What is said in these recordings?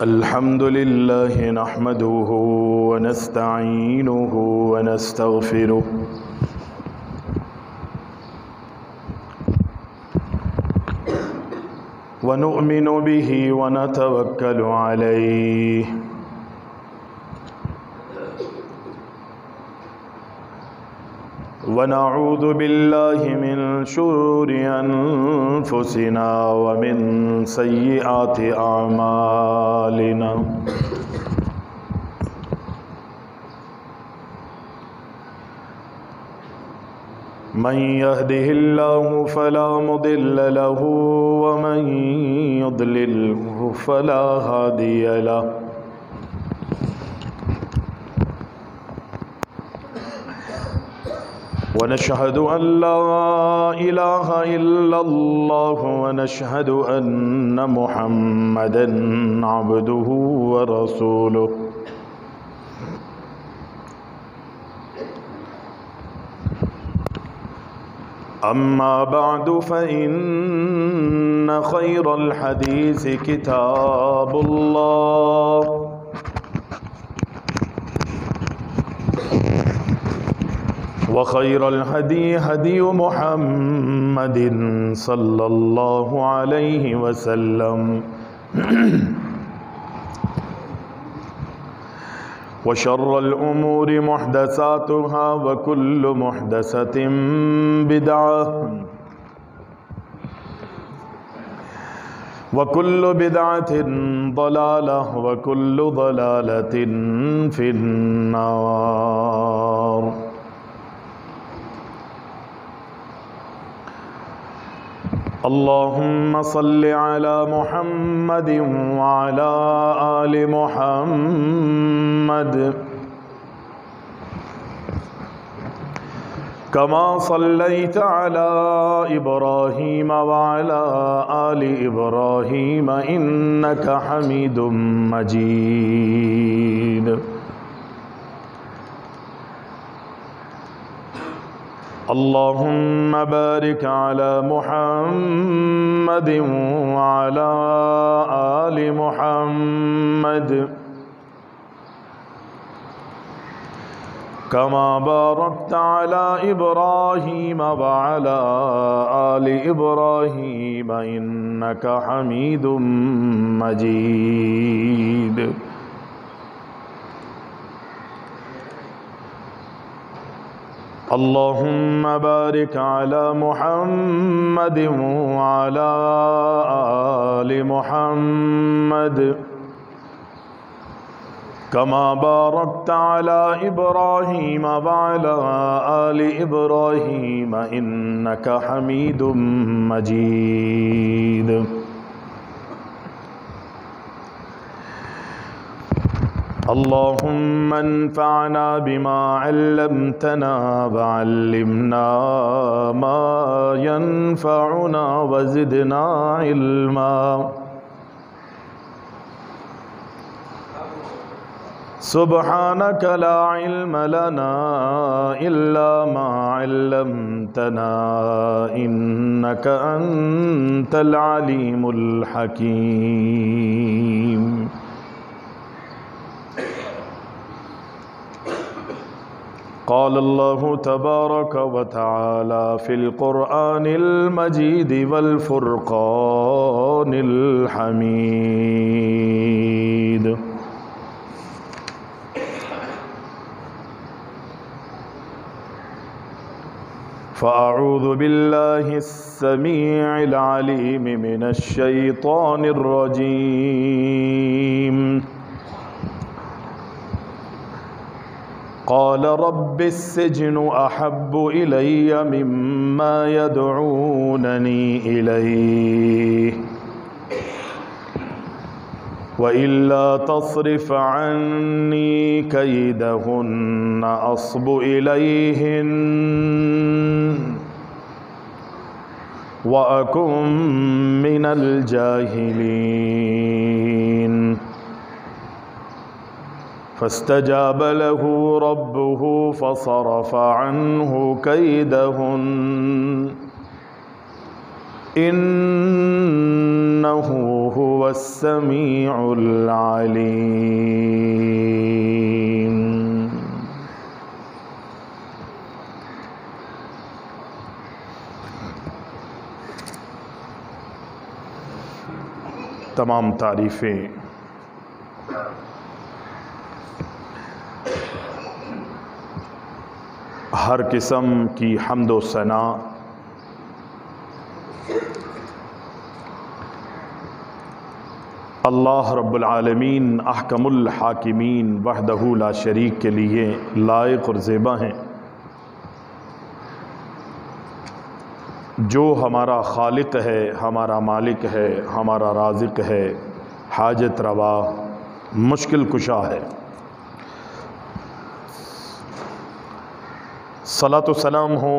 الحمد لله نحمده ونستعينه ونستغفره ونؤمن به ونتوكل عليه ونعوذ بالله من شرور أنفسنا ومن سيئات أعمالنا من يهده الله فلا مضل له ومن يضلله فلا هادي له ونشهد أن لا إله إلا الله ونشهد أن محمدًا عبده ورسوله أما بعد فإن خير الحديث كتاب الله وخير الهدي هدي محمد صلى الله عليه وسلم وشر الأمور محدثاتها وكل محدثة بدعة وكل بدعة ضلالة وكل ضلالة في النار اللهم صل على محمد وعلى آل محمد كما صليت على إبراهيم وعلى آل إبراهيم إنك حميد مجيد اللهم بارك على محمد وعلى آل محمد كما باركت على إبراهيم وعلى آل إبراهيم إنك حميد مجيد اللهم بارك على محمد وعلى آل محمد كما باركت على إبراهيم وعلى آل إبراهيم إنك حميد مجيد اللهم انفعنا بما علمتنا وعلمنا ما ينفعنا وزدنا علما سبحانك لا علم لنا إلا ما علمتنا إنك أنت العليم الحكيم قال الله تبارك وتعالى في القرآن المجيد والفرقان الحميد فأعوذ بالله السميع العليم من الشيطان الرجيم قال رب السجن أحب إلي مما يدعونني إليه وإلا تصرف عني كيدهن أصب إليهن وأكن من الجاهلين فاستجاب له ربه فصرف عنه كيدهن إنه هو السميع العليم. تمام تعریفیں ہر قسم کی حمد و ثنا اللہ رب العالمین احکم الحاکمین وحدہ لا شریک کے لیے لائق اور زیبا ہیں، جو ہمارا خالق ہے، ہمارا مالک ہے، ہمارا رازق ہے، حاجت روا، مشکل کشا ہے۔ صلاۃ و سلام ہو،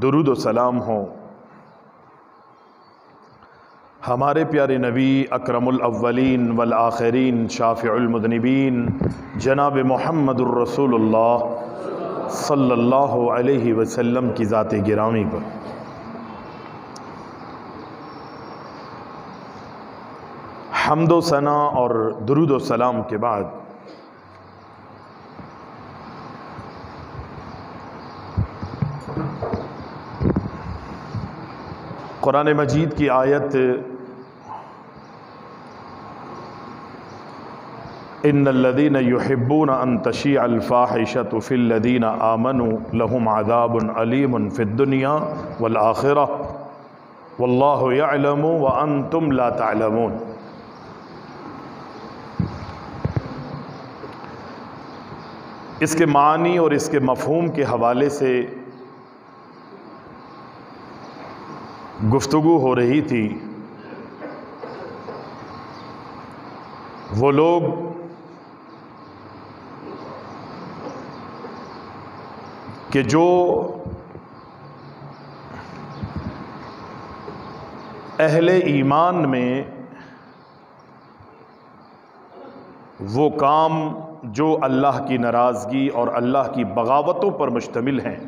درود و سلام ہو ہمارے پیارے نبی اکرم الاولین والآخرین شافع المذنبین جناب محمد الرسول اللہ صلی اللہ علیہ وسلم کی ذات گرامی پر۔ حمد و ثنا اور درود و سلام کے بعد قرآن مجید کی آیت ان الذین یحبون ان تشیع الفاحشۃ فی الذین آمنوا لهم عذاب علیم فی الدنیا والآخرہ واللہ یعلم وانتم لا تعلمون۔ اس کے معنی اور اس کے مفہوم کے حوالے سے گفتگو ہو رہی تھی۔ وہ لوگ کہ جو اہل ایمان میں وہ کام جو اللہ کی ناراضگی اور اللہ کی بغاوتوں پر مشتمل ہیں،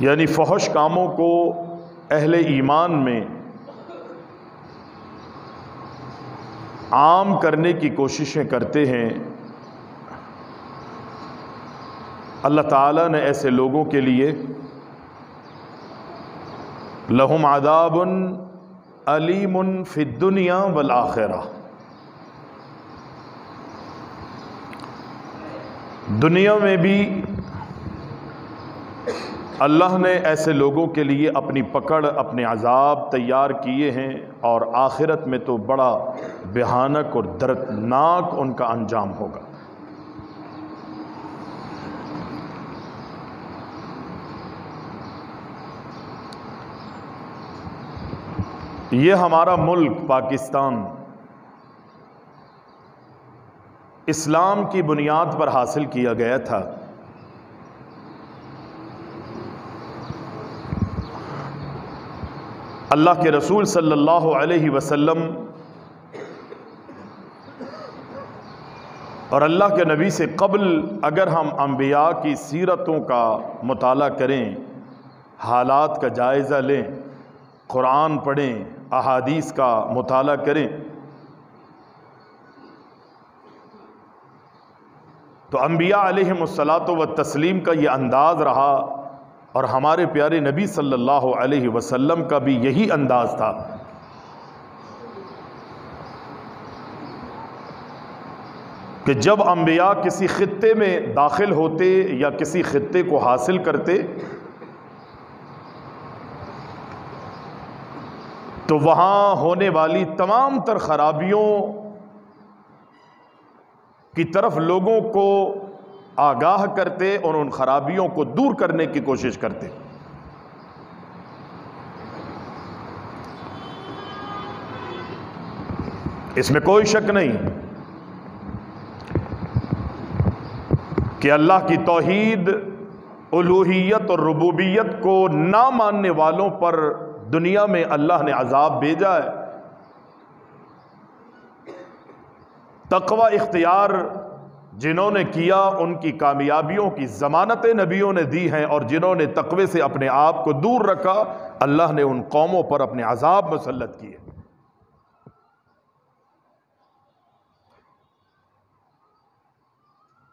یعنی فحش کاموں کو اہل ایمان میں عام کرنے کی کوششیں کرتے ہیں، اللہ تعالیٰ نے ایسے لوگوں کے لیے لہم عذاب علیم فی الدنیا والآخرہ، دنیا میں بھی اللہ نے ایسے لوگوں کے لیے اپنی پکڑ، اپنے عذاب تیار کیے ہیں، اور آخرت میں تو بڑا بھیانک اور دردناک ان کا انجام ہوگا۔ یہ ہمارا ملک پاکستان اسلام کی بنیاد پر حاصل کیا گیا تھا۔ اللہ کے رسول صلی اللہ علیہ وسلم اور اللہ کے نبی سے قبل اگر ہم انبیاء کی سیرتوں کا مطالعہ کریں، حالات کا جائزہ لیں، قرآن پڑھیں، احادیث کا مطالعہ کریں، تو انبیاء علیہم الصلاۃ والتسلیم کا یہ انداز رہا، اور ہمارے پیارے نبی صلی اللہ علیہ وسلم کا بھی یہی انداز تھا کہ جب انبیاء کسی خطے میں داخل ہوتے یا کسی خطے کو حاصل کرتے تو وہاں ہونے والی تمام تر خرابیوں کی طرف لوگوں کو آگاہ کرتے اور ان خرابیوں کو دور کرنے کی کوشش کرتے۔ اس میں کوئی شک نہیں کہ اللہ کی توحید، الوہیت اور ربوبیت کو نہ ماننے والوں پر دنیا میں اللہ نے عذاب بھیجا ہے۔ تقوی اختیار جنہوں نے کیا ان کی کامیابیوں کی ضمانتیں نبیوں نے دی ہیں، اور جنہوں نے تقوی سے اپنے آپ کو دور رکھا اللہ نے ان قوموں پر اپنے عذاب مسلط کیے۔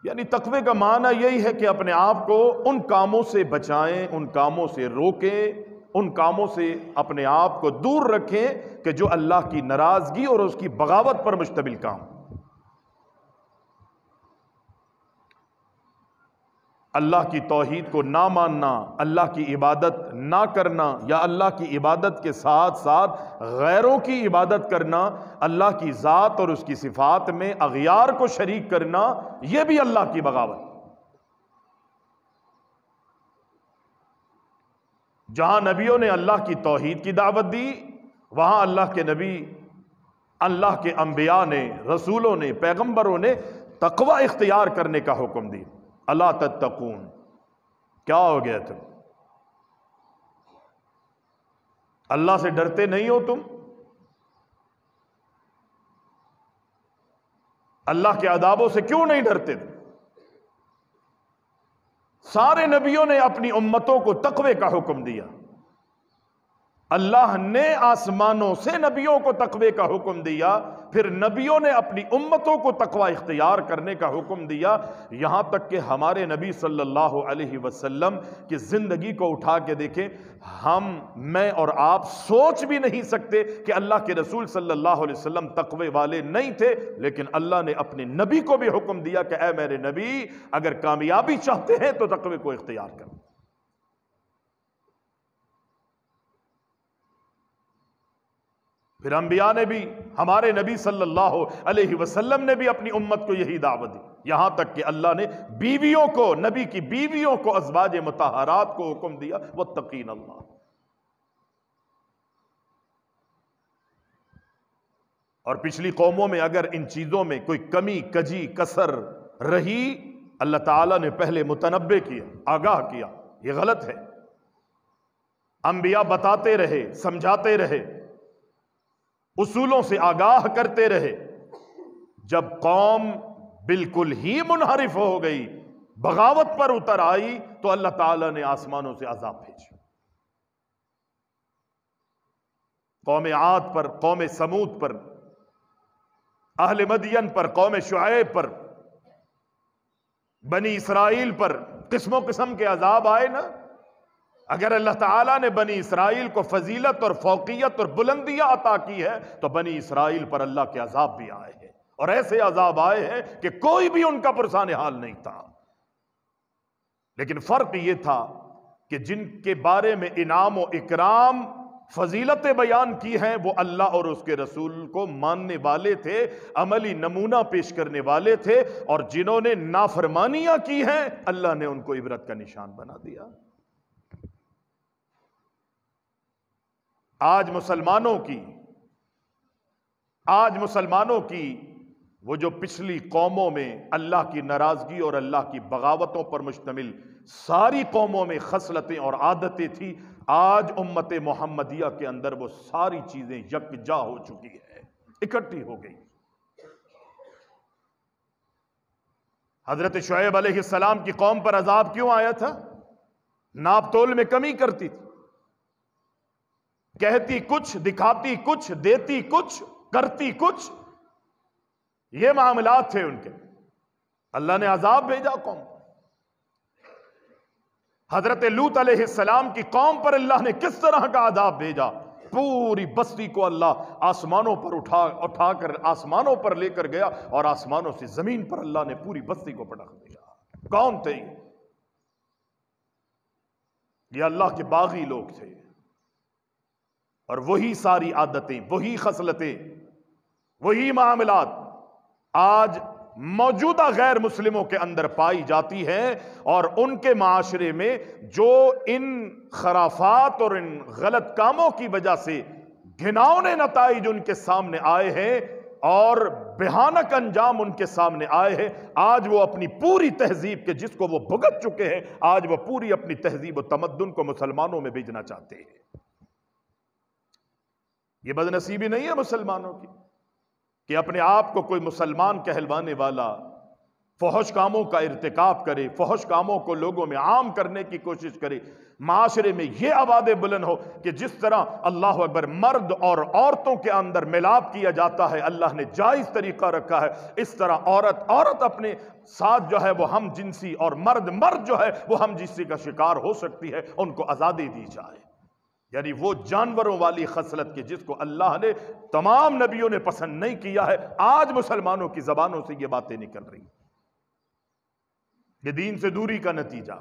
یعنی تقوی کا معنی یہی ہے کہ اپنے آپ کو ان کاموں سے بچائیں، ان کاموں سے روکیں، ان کاموں سے اپنے آپ کو دور رکھیں کہ جو اللہ کی ناراضگی اور اس کی بغاوت پر مشتمل کام۔ اللہ کی توحید کو نہ ماننا، اللہ کی عبادت نہ کرنا، یا اللہ کی عبادت کے ساتھ ساتھ غیروں کی عبادت کرنا، اللہ کی ذات اور اس کی صفات میں اغیار کو شریک کرنا، یہ بھی اللہ کی بغاوت۔ جہاں نبیوں نے اللہ کی توحید کی دعوت دی، وہاں اللہ کے نبی، اللہ کے انبیاء نے، رسولوں نے، پیغمبروں نے تقوی اختیار کرنے کا حکم دی۔ اللہ تتقون، کیا ہو گیا تم؟ اللہ سے ڈرتے نہیں ہو تم؟ اللہ کے عذابوں سے کیوں نہیں ڈرتے تم؟ سارے نبیوں نے اپنی امتوں کو تقوی کا حکم دیا۔ اللہ نے آسمانوں سے نبیوں کو تقوی کا حکم دیا، پھر نبیوں نے اپنی امتوں کو تقوی اختیار کرنے کا حکم دیا، یہاں تک کہ ہمارے نبی صلی اللہ علیہ وسلم کی زندگی کو اٹھا کے دیکھیں، میں اور آپ سوچ بھی نہیں سکتے کہ اللہ کے رسول صلی اللہ علیہ وسلم تقوی والے نہیں تھے، لیکن اللہ نے اپنے نبی کو بھی حکم دیا کہ اے میرے نبی، اگر کامیابی چاہتے ہیں تو تقوی کو اختیار کرو۔ پھر انبیاء نے بھی، ہمارے نبی صلی اللہ علیہ وسلم نے بھی اپنی امت کو یہی دعوت دی، یہاں تک کہ اللہ نے بیویوں کو، نبی کی بیویوں کو، ازواج مطہرات کو حکم دیا واتقین اللہ۔ اور پچھلی قوموں میں اگر ان چیزوں میں کوئی کمی، کجی، کسر رہی، اللہ تعالیٰ نے پہلے متنبع کیا، آگاہ کیا، یہ غلط ہے۔ انبیاء بتاتے رہے، سمجھاتے رہے، اصولوں سے آگاہ کرتے رہے۔ جب قوم بالکل ہی منحرف ہو گئی، بغاوت پر اتر آئی، تو اللہ تعالیٰ نے آسمانوں سے عذاب بھیجا۔ قوم عاد پر، قوم سمود پر، اہل مدین پر، قوم شعیب پر، بنی اسرائیل پر قسم و قسم کے عذاب آئے نا۔ اگر اللہ تعالیٰ نے بنی اسرائیل کو فضیلت اور فوقیت اور بلندیاں عطا کی ہے تو بنی اسرائیل پر اللہ کے عذاب بھی آئے ہیں، اور ایسے عذاب آئے ہیں کہ کوئی بھی ان کا پرسان حال نہیں تھا۔ لیکن فرق یہ تھا کہ جن کے بارے میں انعام و اکرام، فضیلتیں بیان کی ہیں، وہ اللہ اور اس کے رسول کو ماننے والے تھے، عملی نمونہ پیش کرنے والے تھے، اور جنہوں نے نافرمانیاں کی ہیں اللہ نے ان کو عبرت کا نشان بنا دیا۔ آج مسلمانوں کی وہ جو پچھلی قوموں میں اللہ کی ناراضگی اور اللہ کی بغاوتوں پر مشتمل ساری قوموں میں خصلتیں اور عادتیں تھیں، آج امت محمدیہ کے اندر وہ ساری چیزیں یکجا ہو چکی ہے، اکٹھی ہو گئی۔ حضرت شعیب علیہ السلام کی قوم پر عذاب کیوں آیا تھا؟ ناپ تول میں کمی کرتی تھی، کہتی کچھ، دکھاتی کچھ، دیتی کچھ، کرتی کچھ، یہ معاملات تھے ان کے۔ اللہ نے عذاب بھیجا قوم پر۔ حضرت لوط علیہ السلام کی قوم پر اللہ نے کس طرح کا عذاب بھیجا؟ پوری بستی کو اللہ آسمانوں پر اٹھا کر آسمانوں پر لے کر گیا، اور آسمانوں سے زمین پر اللہ نے پوری بستی کو پٹخ دیا۔ کون تھے یہ اللہ کے باغی لوگ تھے، اور وہی ساری عادتیں، وہی خصلتیں، وہی معاملات آج موجودہ غیر مسلموں کے اندر پائی جاتی ہیں، اور ان کے معاشرے میں جو ان خرافات اور ان غلط کاموں کی وجہ سے گھناؤنے نتائج ان کے سامنے آئے ہیں اور بھیانک انجام ان کے سامنے آئے ہیں، آج وہ اپنی پوری تہذیب کے جس کو وہ بھگت چکے ہیں، آج وہ پوری اپنی تہذیب و تمدن کو مسلمانوں میں بھیجنا چاہتے ہیں۔ یہ بدنصیبی نہیں ہے مسلمانوں کی کہ اپنے آپ کو کوئی مسلمان کہلوانے والا فحش کاموں کا ارتکاب کرے، فحش کاموں کو لوگوں میں عام کرنے کی کوشش کرے، معاشرے میں یہ آوازیں بلند ہو کہ جس طرح اللہ اکبر مرد اور عورتوں کے اندر ملاپ کیا جاتا ہے، اللہ نے جائز طریقہ رکھا ہے، اس طرح عورت اپنے ساتھ جو ہے وہ ہم جنسی اور مرد جو ہے وہ ہم جنسی کا شکار ہو سکتی ہے، ان کو آزادی دی جائے۔ یعنی وہ جانوروں والی خصلت کی جس کو اللہ نے تمام نبیوں نے پسند نہیں کیا ہے، آج مسلمانوں کی زبانوں سے یہ باتیں نکل رہی ہیں۔ یہ دین سے دوری کا نتیجہ،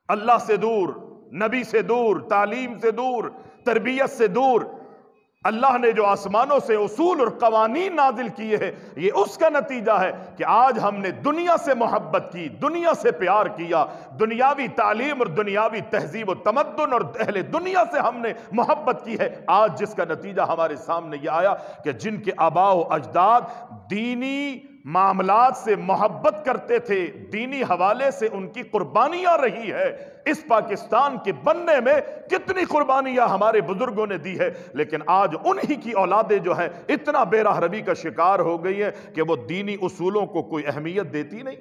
اللہ سے دور، نبی سے دور، تعلیم سے دور، تربیت سے دور۔ اللہ نے جو آسمانوں سے اصول اور قوانین نازل کیے ہیں، یہ اس کا نتیجہ ہے کہ آج ہم نے دنیا سے محبت کی، دنیا سے پیار کیا، دنیاوی تعلیم اور دنیاوی تہذیب و تمدن اور اہل دنیا سے ہم نے محبت کی ہے۔ آج جس کا نتیجہ ہمارے سامنے یہ آیا کہ جن کے آباء و اجداد دینی معاملات سے محبت کرتے تھے، دینی حوالے سے ان کی قربانیاں رہی ہے، اس پاکستان کے بننے میں کتنی قربانیاں ہمارے بزرگوں نے دی ہے، لیکن آج انہی کی اولادیں جو ہیں اتنا بے راہ روی کا شکار ہو گئی ہیں کہ وہ دینی اصولوں کو کوئی اہمیت دیتی نہیں۔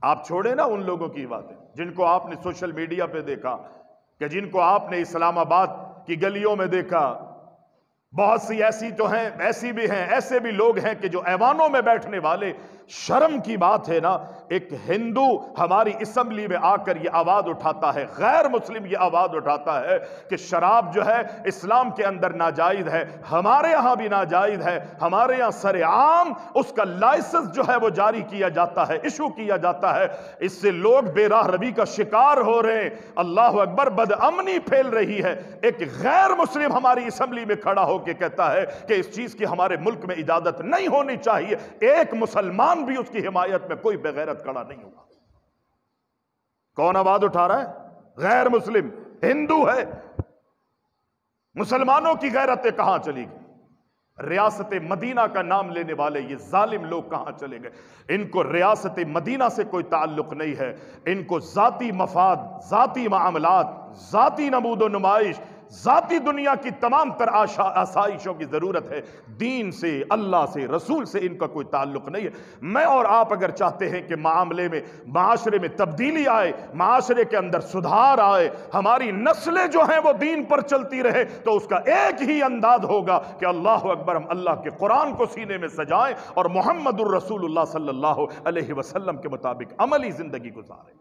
آپ چھوڑیں نا ان لوگوں کی باتیں جن کو آپ نے سوشل میڈیا پہ دیکھا، کہ جن کو آپ نے اسلام آباد کی گلیوں میں دیکھا، بہت سی ایسی تو ہیں، ایسی بھی ہیں، ایسے بھی لوگ ہیں کہ جو ایوانوں میں بیٹھنے والے، شرم کی بات ہے نا، ایک ہندو ہماری اسمبلی میں آ کر یہ آواز اٹھاتا ہے، غیر مسلم یہ آواز اٹھاتا ہے کہ شراب جو ہے اسلام کے اندر ناجائز ہے، ہمارے یہاں بھی ناجائز ہے، ہمارے یہاں سر عام اس کا لائسنس جو ہے وہ جاری کیا جاتا ہے، ایشو کیا جاتا ہے، اس سے لوگ بے راہ روی کا شکار ہو رہے ہیں، اللہ اکبر، بدامنی پھیل رہی ہے۔ ایک غیر مسلم ہماری اسمبلی میں کھڑا ہو کے کہتا ہے کہ اس چیز کی ہمارے ملک میں اجازت نہیں ہونی چاہیے، ایک مسلمان بھی اس کی حمایت میں کوئی بغیرت کھڑا نہیں ہوا۔ کون آواز اٹھا رہا ہے؟ غیر مسلم، ہندو ہے۔ مسلمانوں کی غیرتیں کہاں چلی گئی؟ ریاست مدینہ کا نام لینے والے یہ ظالم لوگ کہاں چلے گئے؟ ان کو ریاست مدینہ سے کوئی تعلق نہیں ہے، ان کو ذاتی مفاد، ذاتی معاملات، ذاتی نمود و نمائش، ذاتی دنیا کی تمام تر آسائشوں کی ضرورت ہے، دین سے، اللہ سے، رسول سے ان کا کوئی تعلق نہیں ہے۔ میں اور آپ اگر چاہتے ہیں کہ معاملے میں، معاشرے میں تبدیلی آئے، معاشرے کے اندر سدھار آئے، ہماری نسلیں جو ہیں وہ دین پر چلتی رہے، تو اس کا ایک ہی انداز ہوگا کہ اللہ اکبر، ہم اللہ کے قرآن کو سینے میں سجائیں اور محمد الرسول اللہ صلی اللہ علیہ وسلم کے مطابق عملی زندگی گزاریں۔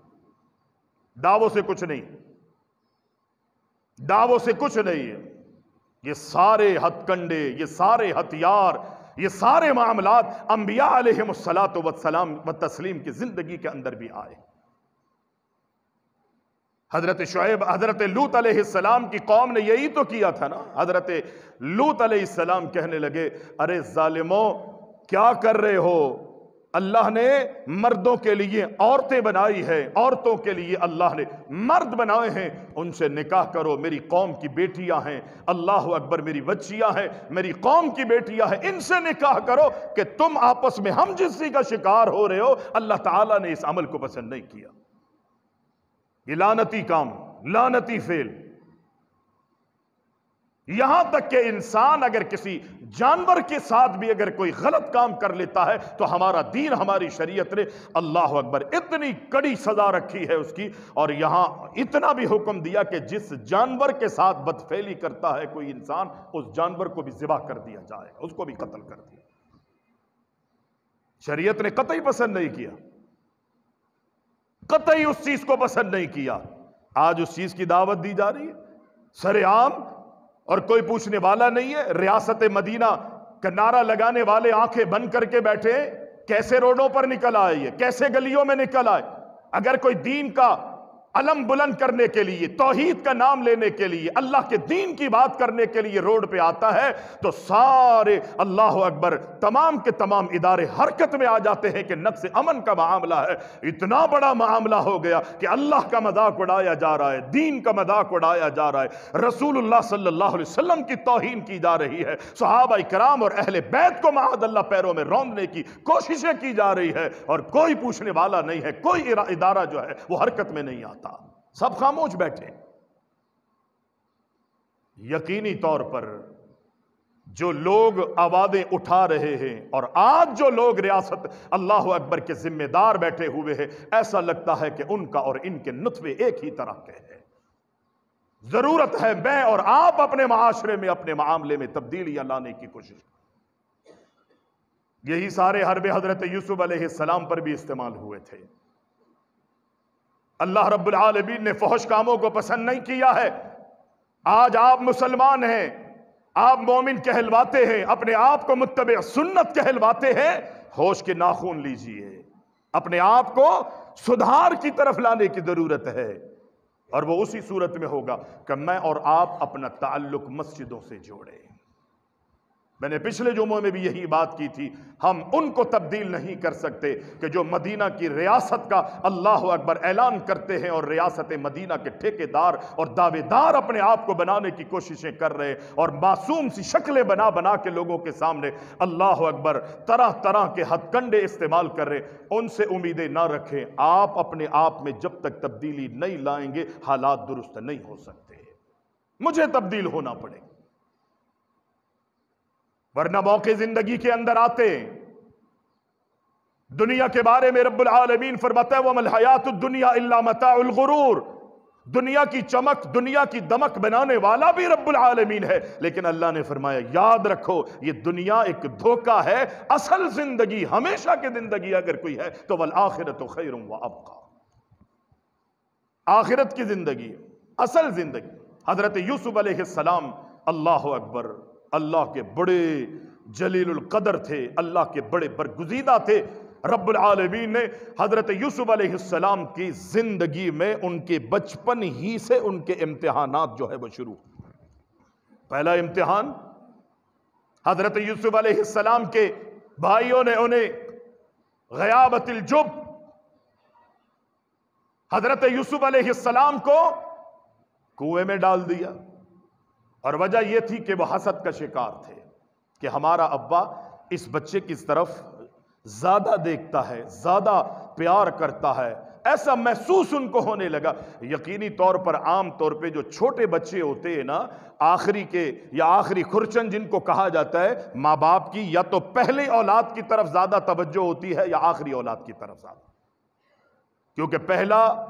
دعووں سے کچھ نہیں، دعووں سے کچھ نہیں ہے۔ یہ سارے ہتھ کنڈے، یہ سارے ہتھیار، یہ سارے معاملات انبیاء علیہم الصلاۃ والسلام و تسلیم کی زندگی کے اندر بھی آئے۔ حضرت شعیب، حضرت لوط علیہ السلام کی قوم نے یہی تو کیا تھا نا۔ حضرت لوط علیہ السلام کہنے لگے، ارے ظالموں کیا کر رہے ہو؟ اللہ نے مردوں کے لیے عورتیں بنائی ہے، عورتوں کے لیے اللہ نے مرد بنائے ہیں، ان سے نکاح کرو، میری قوم کی بیٹیاں ہیں، اللہ اکبر، میری بچیاں ہیں، میری قوم کی بیٹیاں ہیں، ان سے نکاح کرو کہ تم آپس میں ہم جنسی کا شکار ہو رہے ہو۔ اللہ تعالیٰ نے اس عمل کو پسند نہیں کیا۔ یہ لعنتی کام، لعنتی فعل، یہاں تک کہ انسان اگر کسی جانور کے ساتھ بھی اگر کوئی غلط کام کر لیتا ہے تو ہمارا دین، ہماری شریعت نے اللہ اکبر اتنی کڑی سزا رکھی ہے اس کی، اور یہاں اتنا بھی حکم دیا کہ جس جانور کے ساتھ بدفعلی کرتا ہے کوئی انسان، اس جانور کو بھی ذبح کر دیا جائے، اس کو بھی قتل کر دیا۔ شریعت نے قطعی پسند نہیں کیا، قطعی اس چیز کو پسند نہیں کیا۔ آج اس چیز کی دعوت دی جا رہی ہے سر عام، اور کوئی پوچھنے والا نہیں ہے۔ ریاست مدینہ کا نعرہ لگانے والے آنکھیں بند کر کے بیٹھے، کیسے روڈوں پر نکل آئے، یہ کیسے گلیوں میں نکل آئے۔ اگر کوئی دین کا علم بلند کرنے کے لیے، توحید کا نام لینے کے لیے، اللہ کے دین کی بات کرنے کے لیے روڈ پہ آتا ہے تو سارے اللہ اکبر تمام کے تمام ادارے حرکت میں آ جاتے ہیں کہ نقص امن کا معاملہ ہے۔ اتنا بڑا معاملہ ہو گیا کہ اللہ کا مذاق اڑایا جا رہا ہے، دین کا مذاق اڑایا جا رہا ہے، رسول اللہ صلی اللہ علیہ وسلم کی توہین کی جا رہی ہے، صحابہ کرام اور اہل بیت کو معاذ اللہ پیروں میں روندنے کی کوششیں کی جا رہی ہے، اور کوئی پوچھنے والا نہیں ہے، کوئی ادارہ جو ہے وہ حرکت میں نہیں آتا، سب خاموش بیٹھے۔ یقینی طور پر جو لوگ آوازیں اٹھا رہے ہیں اور آج جو لوگ ریاست اللہ اکبر کے ذمہ دار بیٹھے ہوئے ہیں، ایسا لگتا ہے کہ ان کا اور ان کے نطفے ایک ہی طرح کے ہیں۔ ضرورت ہے میں اور آپ اپنے معاشرے میں، اپنے معاملے میں تبدیلیاں لانے کی کوشش کریں۔ یہی سارے حربے حضرت یوسف علیہ السلام پر بھی استعمال ہوئے تھے۔ اللہ رب العالمین نے فحش کاموں کو پسند نہیں کیا ہے۔ آج آپ مسلمان ہیں، آپ مومن کہلواتے ہیں، اپنے آپ کو متبع سنت کہلواتے ہیں، ہوش کے ناخن لیجئے، اپنے آپ کو سدھار کی طرف لانے کی ضرورت ہے، اور وہ اسی صورت میں ہوگا کہ میں اور آپ اپنا تعلق مسجدوں سے جوڑیں۔ میں نے پچھلے جمعوں میں بھی یہی بات کی تھی، ہم ان کو تبدیل نہیں کر سکتے کہ جو مدینہ کی ریاست کا اللہ اکبر اعلان کرتے ہیں اور ریاست مدینہ کے ٹھیکیدار اور دعوے دار اپنے آپ کو بنانے کی کوششیں کر رہے اور معصوم سی شکلیں بنا بنا کے لوگوں کے سامنے اللہ اکبر طرح طرح کے ہتھ کنڈے استعمال کر رہے، ان سے امیدیں نہ رکھیں۔ آپ اپنے آپ میں جب تک تبدیلی نہیں لائیں گے حالات درست نہیں ہو سکتے، مجھے تبدیل ہونا پڑے گا، ورنہ موقع زندگی کے اندر آتے ہیں۔ دنیا کے بارے میں رب العالمین فرماتا ہے وَمَا الْحَيَاةُ الدُّنْيَا إِلَّا مَتَاعُ الْغُرُورِ، دنیا کی چمک، دنیا کی دمک بنانے والا بھی رب العالمین ہے، لیکن اللہ نے فرمایا یاد رکھو یہ دنیا ایک دھوکہ ہے، اصل زندگی، ہمیشہ کی زندگی اگر کوئی ہے تو وَالْآخِرَةُ خَيْرٌ وَأَبْقَىٰ، آخرت کی زندگی، اصل زندگی۔ حضرت یوسف علیہ السلام اللہ اکبر اللہ کے بڑے جلیل القدر تھے، اللہ کے بڑے برگزیدہ تھے۔ رب العالمین نے حضرت یوسف علیہ السلام کی زندگی میں ان کے بچپن ہی سے ان کے امتحانات جو ہے وہ شروع۔ پہلا امتحان حضرت یوسف علیہ السلام کے بھائیوں نے انہیں غیابت الجب، حضرت یوسف علیہ السلام کو کنویں میں ڈال دیا، اور وجہ یہ تھی کہ وہ حسد کا شکار تھے کہ ہمارا ابا اس بچے کی طرف زیادہ دیکھتا ہے، زیادہ پیار کرتا ہے، ایسا محسوس ان کو ہونے لگا۔ یقینی طور پر عام طور پہ جو چھوٹے بچے ہوتے ہیں نا، آخری کے یا آخری خرچن جن کو کہا جاتا ہے، ماں باپ کی یا تو پہلی اولاد کی طرف زیادہ توجہ ہوتی ہے یا آخری اولاد کی طرف زیادہ، کیونکہ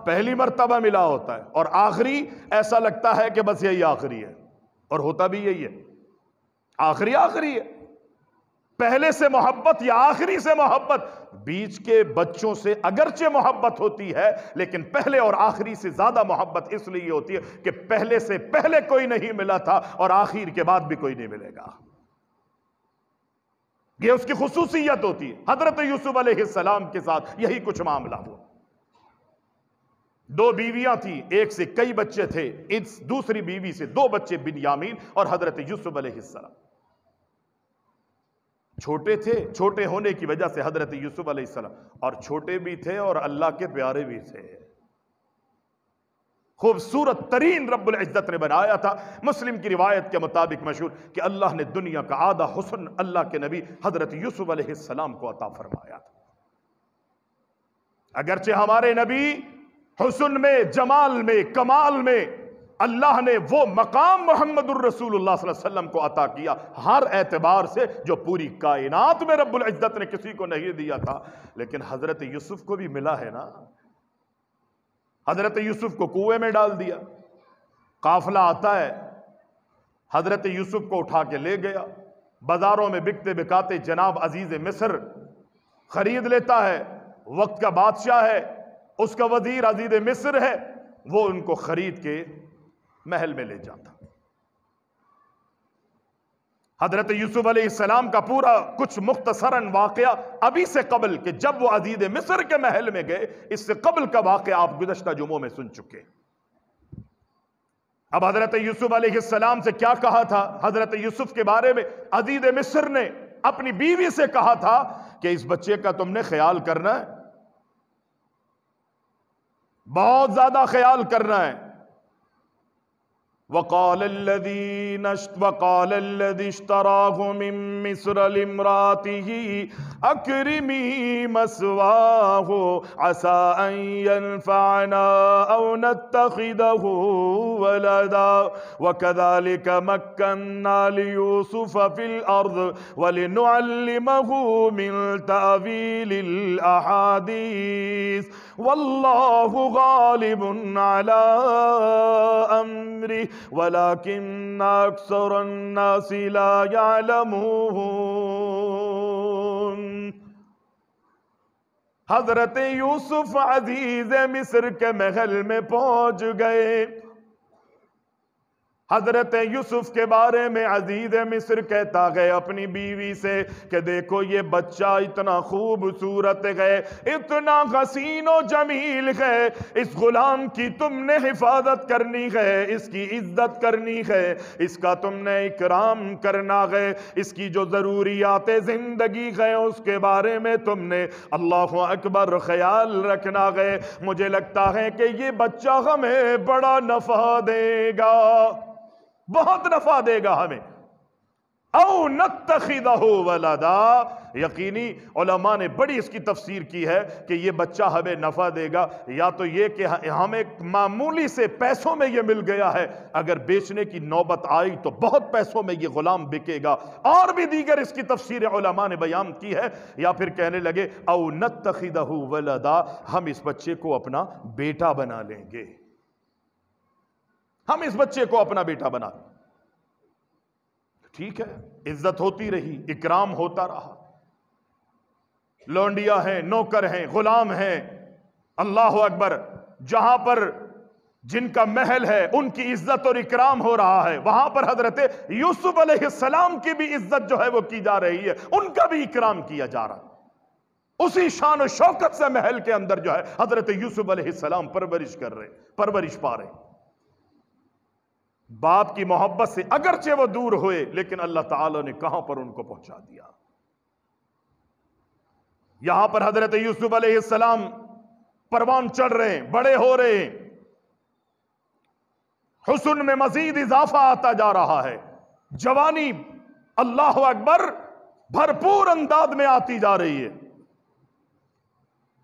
پہلی مرتبہ ملا ہوتا ہے اور آخری ایسا لگتا ہے کہ بس یہی آخری ہے، اور ہوتا بھی یہی ہے، آخری ہے۔ پہلے سے محبت یا آخری سے محبت، بیچ کے بچوں سے اگرچہ محبت ہوتی ہے لیکن پہلے اور آخری سے زیادہ محبت اس لیے ہوتی ہے کہ پہلے سے پہلے کوئی نہیں ملا تھا اور آخر کے بعد بھی کوئی نہیں ملے گا، یہ اس کی خصوصیت ہوتی ہے۔ حضرت یوسف علیہ السلام کے ساتھ یہی کچھ معاملہ ہوا۔ 2 بیویاں تھیں، ایک سے کئی بچے تھے، اس دوسری بیوی سے 2 بچے بنیامین اور حضرت یوسف علیہ السلام۔ چھوٹے تھے، چھوٹے ہونے کی وجہ سے حضرت یوسف علیہ السلام، اور چھوٹے بھی تھے اور اللہ کے پیارے بھی تھے، خوبصورت ترین رب العزت نے بنایا تھا۔ مسلم کی روایت کے مطابق مشہور کہ اللہ نے دنیا کا آدھا حسن اللہ کے نبی حضرت یوسف علیہ السلام کو عطا فرمایا تھا۔ اگرچہ ہمارے نبی حسن میں، جمال میں، کمال میں اللہ نے وہ مقام محمد الرسول اللہ صلی اللہ علیہ وسلم کو عطا کیا ہر اعتبار سے جو پوری کائنات میں رب العزت نے کسی کو نہیں دیا تھا، لیکن حضرت یوسف کو بھی ملا ہے نا۔ حضرت یوسف کو کنویں میں ڈال دیا، قافلہ آتا ہے، حضرت یوسف کو اٹھا کے لے گیا، بازاروں میں بکتے بکاتے جناب عزیز مصر خرید لیتا ہے، وقت کا بادشاہ ہے، اس کا وزیر عزیز مصر ہے، وہ ان کو خرید کے محل میں لے جاتا۔ حضرت یوسف علیہ السلام کا پورا کچھ مختصراً واقعہ ابھی سے قبل کہ جب وہ عزیز مصر کے محل میں گئے، اس سے قبل کا واقعہ آپ گزشتہ جمعوں میں سن چکے۔ اب حضرت یوسف علیہ السلام سے کیا کہا تھا حضرت یوسف کے بارے میں؟ عزیز مصر نے اپنی بیوی سے کہا تھا کہ اس بچے کا تم نے خیال کرنا ہے، بہت زیادہ خیال کرنا ہے، وقال الذي اشتراه من مصر لامرأته أكرمي مثواه عسى أن ينفعنا أو نتخذه ولدا وكذلك مكنا ليوسف في الأرض ولنعلمه من تأويل الأحاديث والله غالب على أمره ولكن أكثر الناس لا يعلمون۔ حضرت یوسف عزیز مصر کے محل میں پہنچ گئے۔ حضرت یوسف کے بارے میں عزیز مصر کہتا ہے اپنی بیوی سے کہ دیکھو یہ بچہ اتنا خوبصورت ہے، اتنا حسین و جمیل ہے، اس غلام کی تم نے حفاظت کرنی ہے، اس کی عزت کرنی ہے، اس کا تم نے اکرام کرنا ہے، اس کی جو ضروریات زندگی ہے اس کے بارے میں تم نے اللہ اکبر خیال رکھنا ہے۔ مجھے لگتا ہے کہ یہ بچہ ہمیں بڑا نفع دے گا، بہت نفع دے گا ہمیں۔ او نتخذہ ولدا، یقینی علماء نے بڑی اس کی تفسیر کی ہے کہ یہ بچہ ہمیں نفع دے گا، یا تو یہ کہ ہمیں معمولی سے پیسوں میں یہ مل گیا ہے، اگر بیچنے کی نوبت آئی تو بہت پیسوں میں یہ غلام بکے گا، اور بھی دیگر اس کی تفسیر علماء نے بیان کی ہے، یا پھر کہنے لگے او نتخذہ ولدا، ہم اس بچے کو اپنا بیٹا بنا لیں گے، ہم اس بچے کو اپنا بیٹا بنا لیں۔ ٹھیک ہے، عزت ہوتی رہی، اکرام ہوتا رہا، لونڈیا ہیں، نوکر ہیں، غلام ہیں، اللہ اکبر، جہاں پر جن کا محل ہے ان کی عزت اور اکرام ہو رہا ہے، وہاں پر حضرت یوسف علیہ السلام کی بھی عزت جو ہے وہ کی جا رہی ہے، ان کا بھی اکرام کیا جا رہا ہے، اسی شان و شوکت سے محل کے اندر جو ہے حضرت یوسف علیہ السلام پرورش پا رہے۔ باپ کی محبت سے اگرچہ وہ دور ہوئے لیکن اللہ تعالیٰ نے کہاں پر ان کو پہنچا دیا۔ یہاں پر حضرت یوسف علیہ السلام پروان چڑھ رہے ہیں، بڑے ہو رہے ہیں، حسن میں مزید اضافہ آتا جا رہا ہے، جوانی اللہ اکبر بھرپور انداز میں آتی جا رہی ہے۔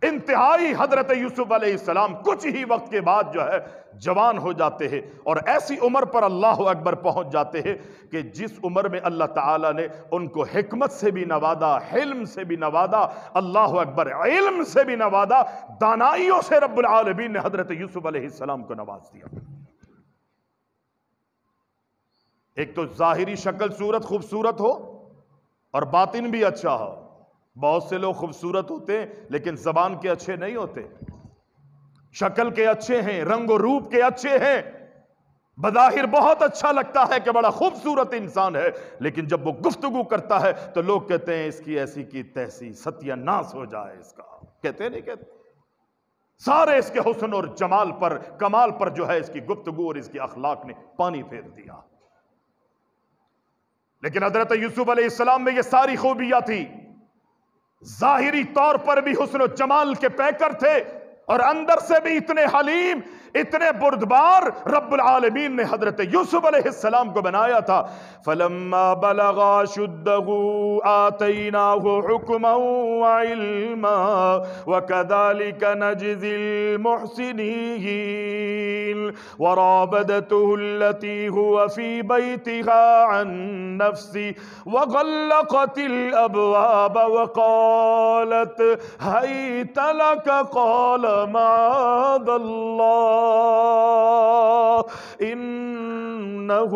انتہائی حضرت یوسف علیہ السلام کچھ ہی وقت کے بعد جو ہے جوان ہو جاتے ہیں، اور ایسی عمر پر اللہ اکبر پہنچ جاتے ہیں کہ جس عمر میں اللہ تعالیٰ نے ان کو حکمت سے بھی نوازا، حلم سے بھی نوازا، اللہ اکبر علم سے بھی نوازا، دانائیوں سے رب العالمین نے حضرت یوسف علیہ السلام کو نواز دیا۔ ایک تو ظاہری شکل صورت خوبصورت ہو اور باطن بھی اچھا ہو۔ بہت سے لوگ خوبصورت ہوتے ہیں لیکن زبان کے اچھے نہیں ہوتے، شکل کے اچھے ہیں، رنگ و روپ کے اچھے ہیں، بظاہر بہت اچھا لگتا ہے کہ بڑا خوبصورت انسان ہے، لیکن جب وہ گفتگو کرتا ہے تو لوگ کہتے ہیں اس کی ایسی کی تیسی، ستیہ ناس ہو جائے اس کا، کہتے نہیں کہتے؟ سارے اس کے حسن اور جمال پر، کمال پر جو ہے اس کی گفتگو اور اس کی اخلاق نے پانی پھیر دیا۔ لیکن حضرت یوسف علیہ السلام میں یہ ساری خوبیاں تھی، ظاہری طور پر بھی حسن و جمال کے پیکر تھے، اور اندر سے بھی اتنے حلیم، اتنے بردبار، رب العالمین نے حضرت یوسف علیہ السلام کو بنایا تھا۔ فَلَمَّا بَلَغَا شُدَّهُ آتَيْنَاهُ حُكْمًا وَعِلْمًا وَكَذَلِكَ نَجْزِي الْمُحْسِنِينَ وَرَابَدَتُهُ الَّتِي هُوَ فِي بَيْتِهَا عَنْ نَفْسِهِ وَغَلَّقَتِ الْأَبْوَابَ وَقَالَتْ هَيْتَ لَكَ قَالَ معاذ اللہ انہ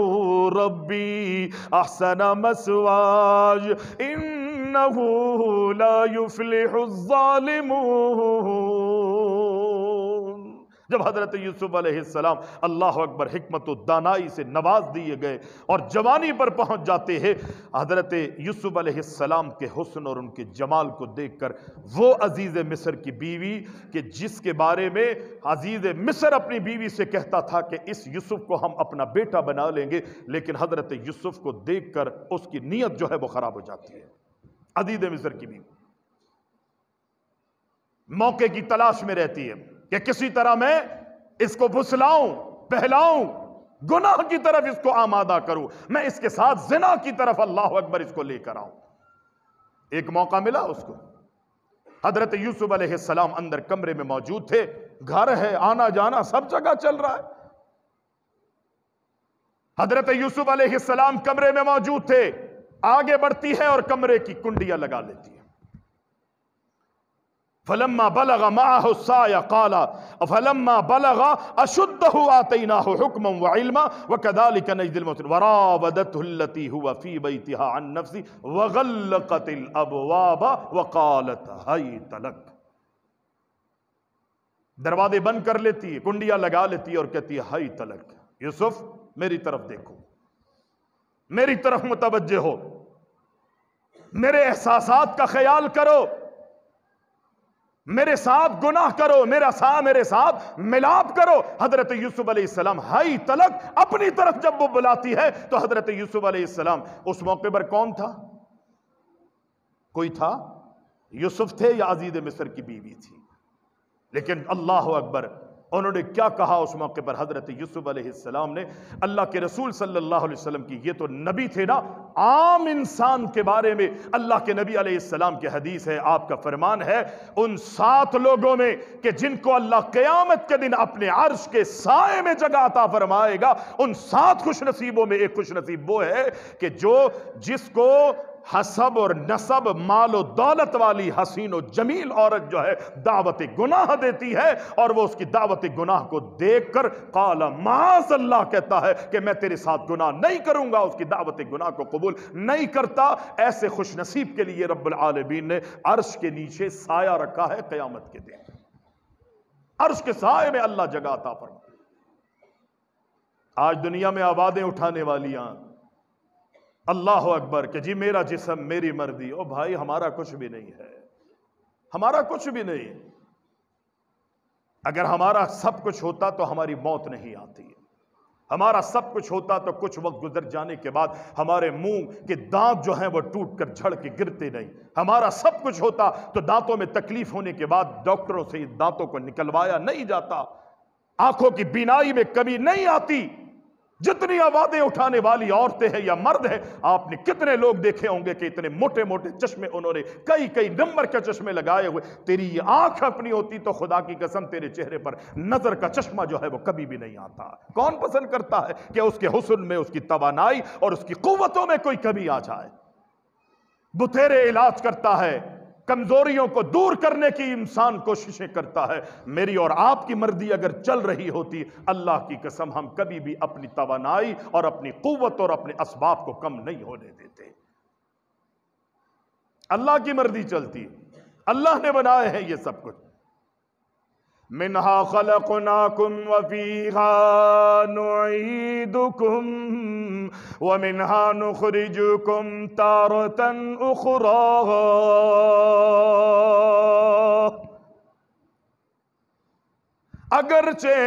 ربی احسن مثواج انہ لا یفلح الظالمون۔ جب حضرت یوسف علیہ السلام اللہ اکبر حکمت و دانائی سے نواز دیے گئے اور جوانی پر پہنچ جاتے ہیں، حضرت یوسف علیہ السلام کے حسن اور ان کے جمال کو دیکھ کر وہ عزیز مصر کی بیوی کہ جس کے بارے میں عزیز مصر اپنی بیوی سے کہتا تھا کہ اس یوسف کو ہم اپنا بیٹا بنا لیں گے، لیکن حضرت یوسف کو دیکھ کر اس کی نیت جو ہے وہ خراب ہو جاتی ہے۔ عزیز مصر کی بیوی موقع کی تلاش میں رہتی ہے کہ کسی طرح میں اس کو پھسلاؤں، بہلاؤں، گناہ کی طرف اس کو آمادہ کروں، میں اس کے ساتھ زنا کی طرف اللہ اکبر اس کو لے کر آؤں۔ ایک موقع ملا اس کو، حضرت یوسف علیہ السلام اندر کمرے میں موجود تھے، گھر ہے، آنا جانا سب جگہ چل رہا ہے۔ حضرت یوسف علیہ السلام کمرے میں موجود تھے، آگے بڑھتی ہے اور کمرے کی کنڈیاں لگا لیتی ہے۔ فلما بلغ معه السعي قال فلما بلغ اشده آتيناه حكما وعلما وكذلك نجزي المحسنين وراودته التي هو في بيتها عن نفسه وغلقت الابواب وقالت هيت لك، دروازے بند کر لیتی ہے، کنڈیاں لگا لیتی ہے اور کہتی ہے ہیت لک، یوسف میری طرف دیکھو، میری طرف متوجہ ہو، میرے احساسات کا خیال کرو، میرے ساتھ گناہ کرو، میرے ساتھ ملاپ کرو۔ حضرت یوسف علیہ السلام ہائی تلک اپنی طرف جب وہ بلاتی ہے تو حضرت یوسف علیہ السلام اس موقع پر کون تھا؟ کوئی تھا؟ یوسف تھے یا عزیز مصر کی بیوی تھی؟ لیکن اللہ اکبر، انہوں نے کیا کہا اس موقع پر؟ حضرت یوسف علیہ السلام نے اللہ کے رسول صلی اللہ علیہ وسلم کی، یہ تو نبی تھے نا، عام انسان کے بارے میں اللہ کے نبی علیہ السلام کی حدیث ہے، آپ کا فرمان ہے، ان 7 لوگوں میں کہ جن کو اللہ قیامت کے دن اپنے عرش کے سائے میں جگہ عطا فرمائے گا، ان 7 خوش نصیبوں میں ایک خوش نصیب وہ ہے کہ جس کو حسب اور نسب، مال و دولت والی حسین و جمیل عورت جو ہے دعوت گناہ دیتی ہے، اور وہ اس کی دعوت گناہ کو دیکھ کر قال معاذ اللہ کہتا ہے کہ میں تیرے ساتھ گناہ نہیں کروں گا، اس کی دعوت گناہ کو قبول نہیں کرتا۔ ایسے خوش نصیب کے لیے رب العالمین نے عرش کے نیچے سایہ رکھا ہے قیامت کے دن، عرش کے سائے میں اللہ جگہ عطا فرمائے۔ آج دنیا میں آوازیں اٹھانے والیاں، اللہ اکبر، کہ جی میرا جسم میری مرضی، او بھائی ہمارا کچھ بھی نہیں ہے، ہمارا کچھ بھی نہیں۔ اگر ہمارا سب کچھ ہوتا تو ہماری موت نہیں آتی، ہمارا سب کچھ ہوتا تو کچھ وقت گزر جانے کے بعد ہمارے منہ کے دانت جو ہیں وہ ٹوٹ کر جھڑ کے گرتے نہیں، ہمارا سب کچھ ہوتا تو دانتوں میں تکلیف ہونے کے بعد ڈاکٹروں سے دانتوں کو نکلوایا نہیں جاتا، آنکھوں کی بینائی میں کمی نہیں آتی۔ جتنی آوازیں اٹھانے والی عورتیں ہیں یا مرد ہیں، آپ نے کتنے لوگ دیکھے ہوں گے کہ اتنے موٹے موٹے چشمے انہوں نے کئی نمبر کے چشمے لگائے ہوئے، تیری یہ آنکھ اپنی ہوتی تو خدا کی قسم تیرے چہرے پر نظر کا چشمہ جو ہے وہ کبھی بھی نہیں آتا۔ کون پسند کرتا ہے کہ اس کے حسن میں، اس کی توانائی اور اس کی قوتوں میں کوئی کمی آ جائے؟ بتھیرے علاج کرتا ہے، کمزوریوں کو دور کرنے کی انسان کوششیں کرتا ہے۔ میری اور آپ کی مرضی اگر چل رہی ہوتی، اللہ کی قسم ہم کبھی بھی اپنی توانائی اور اپنی قوت اور اپنے اسباب کو کم نہیں ہونے دیتے۔ اللہ کی مرضی چلتی، اللہ نے بنائے ہیں یہ سب کچھ۔ منہا خلقناکم وفیہا نعیدکم ومنہا نخرجکم تارۃ اخری۔ اگرچہ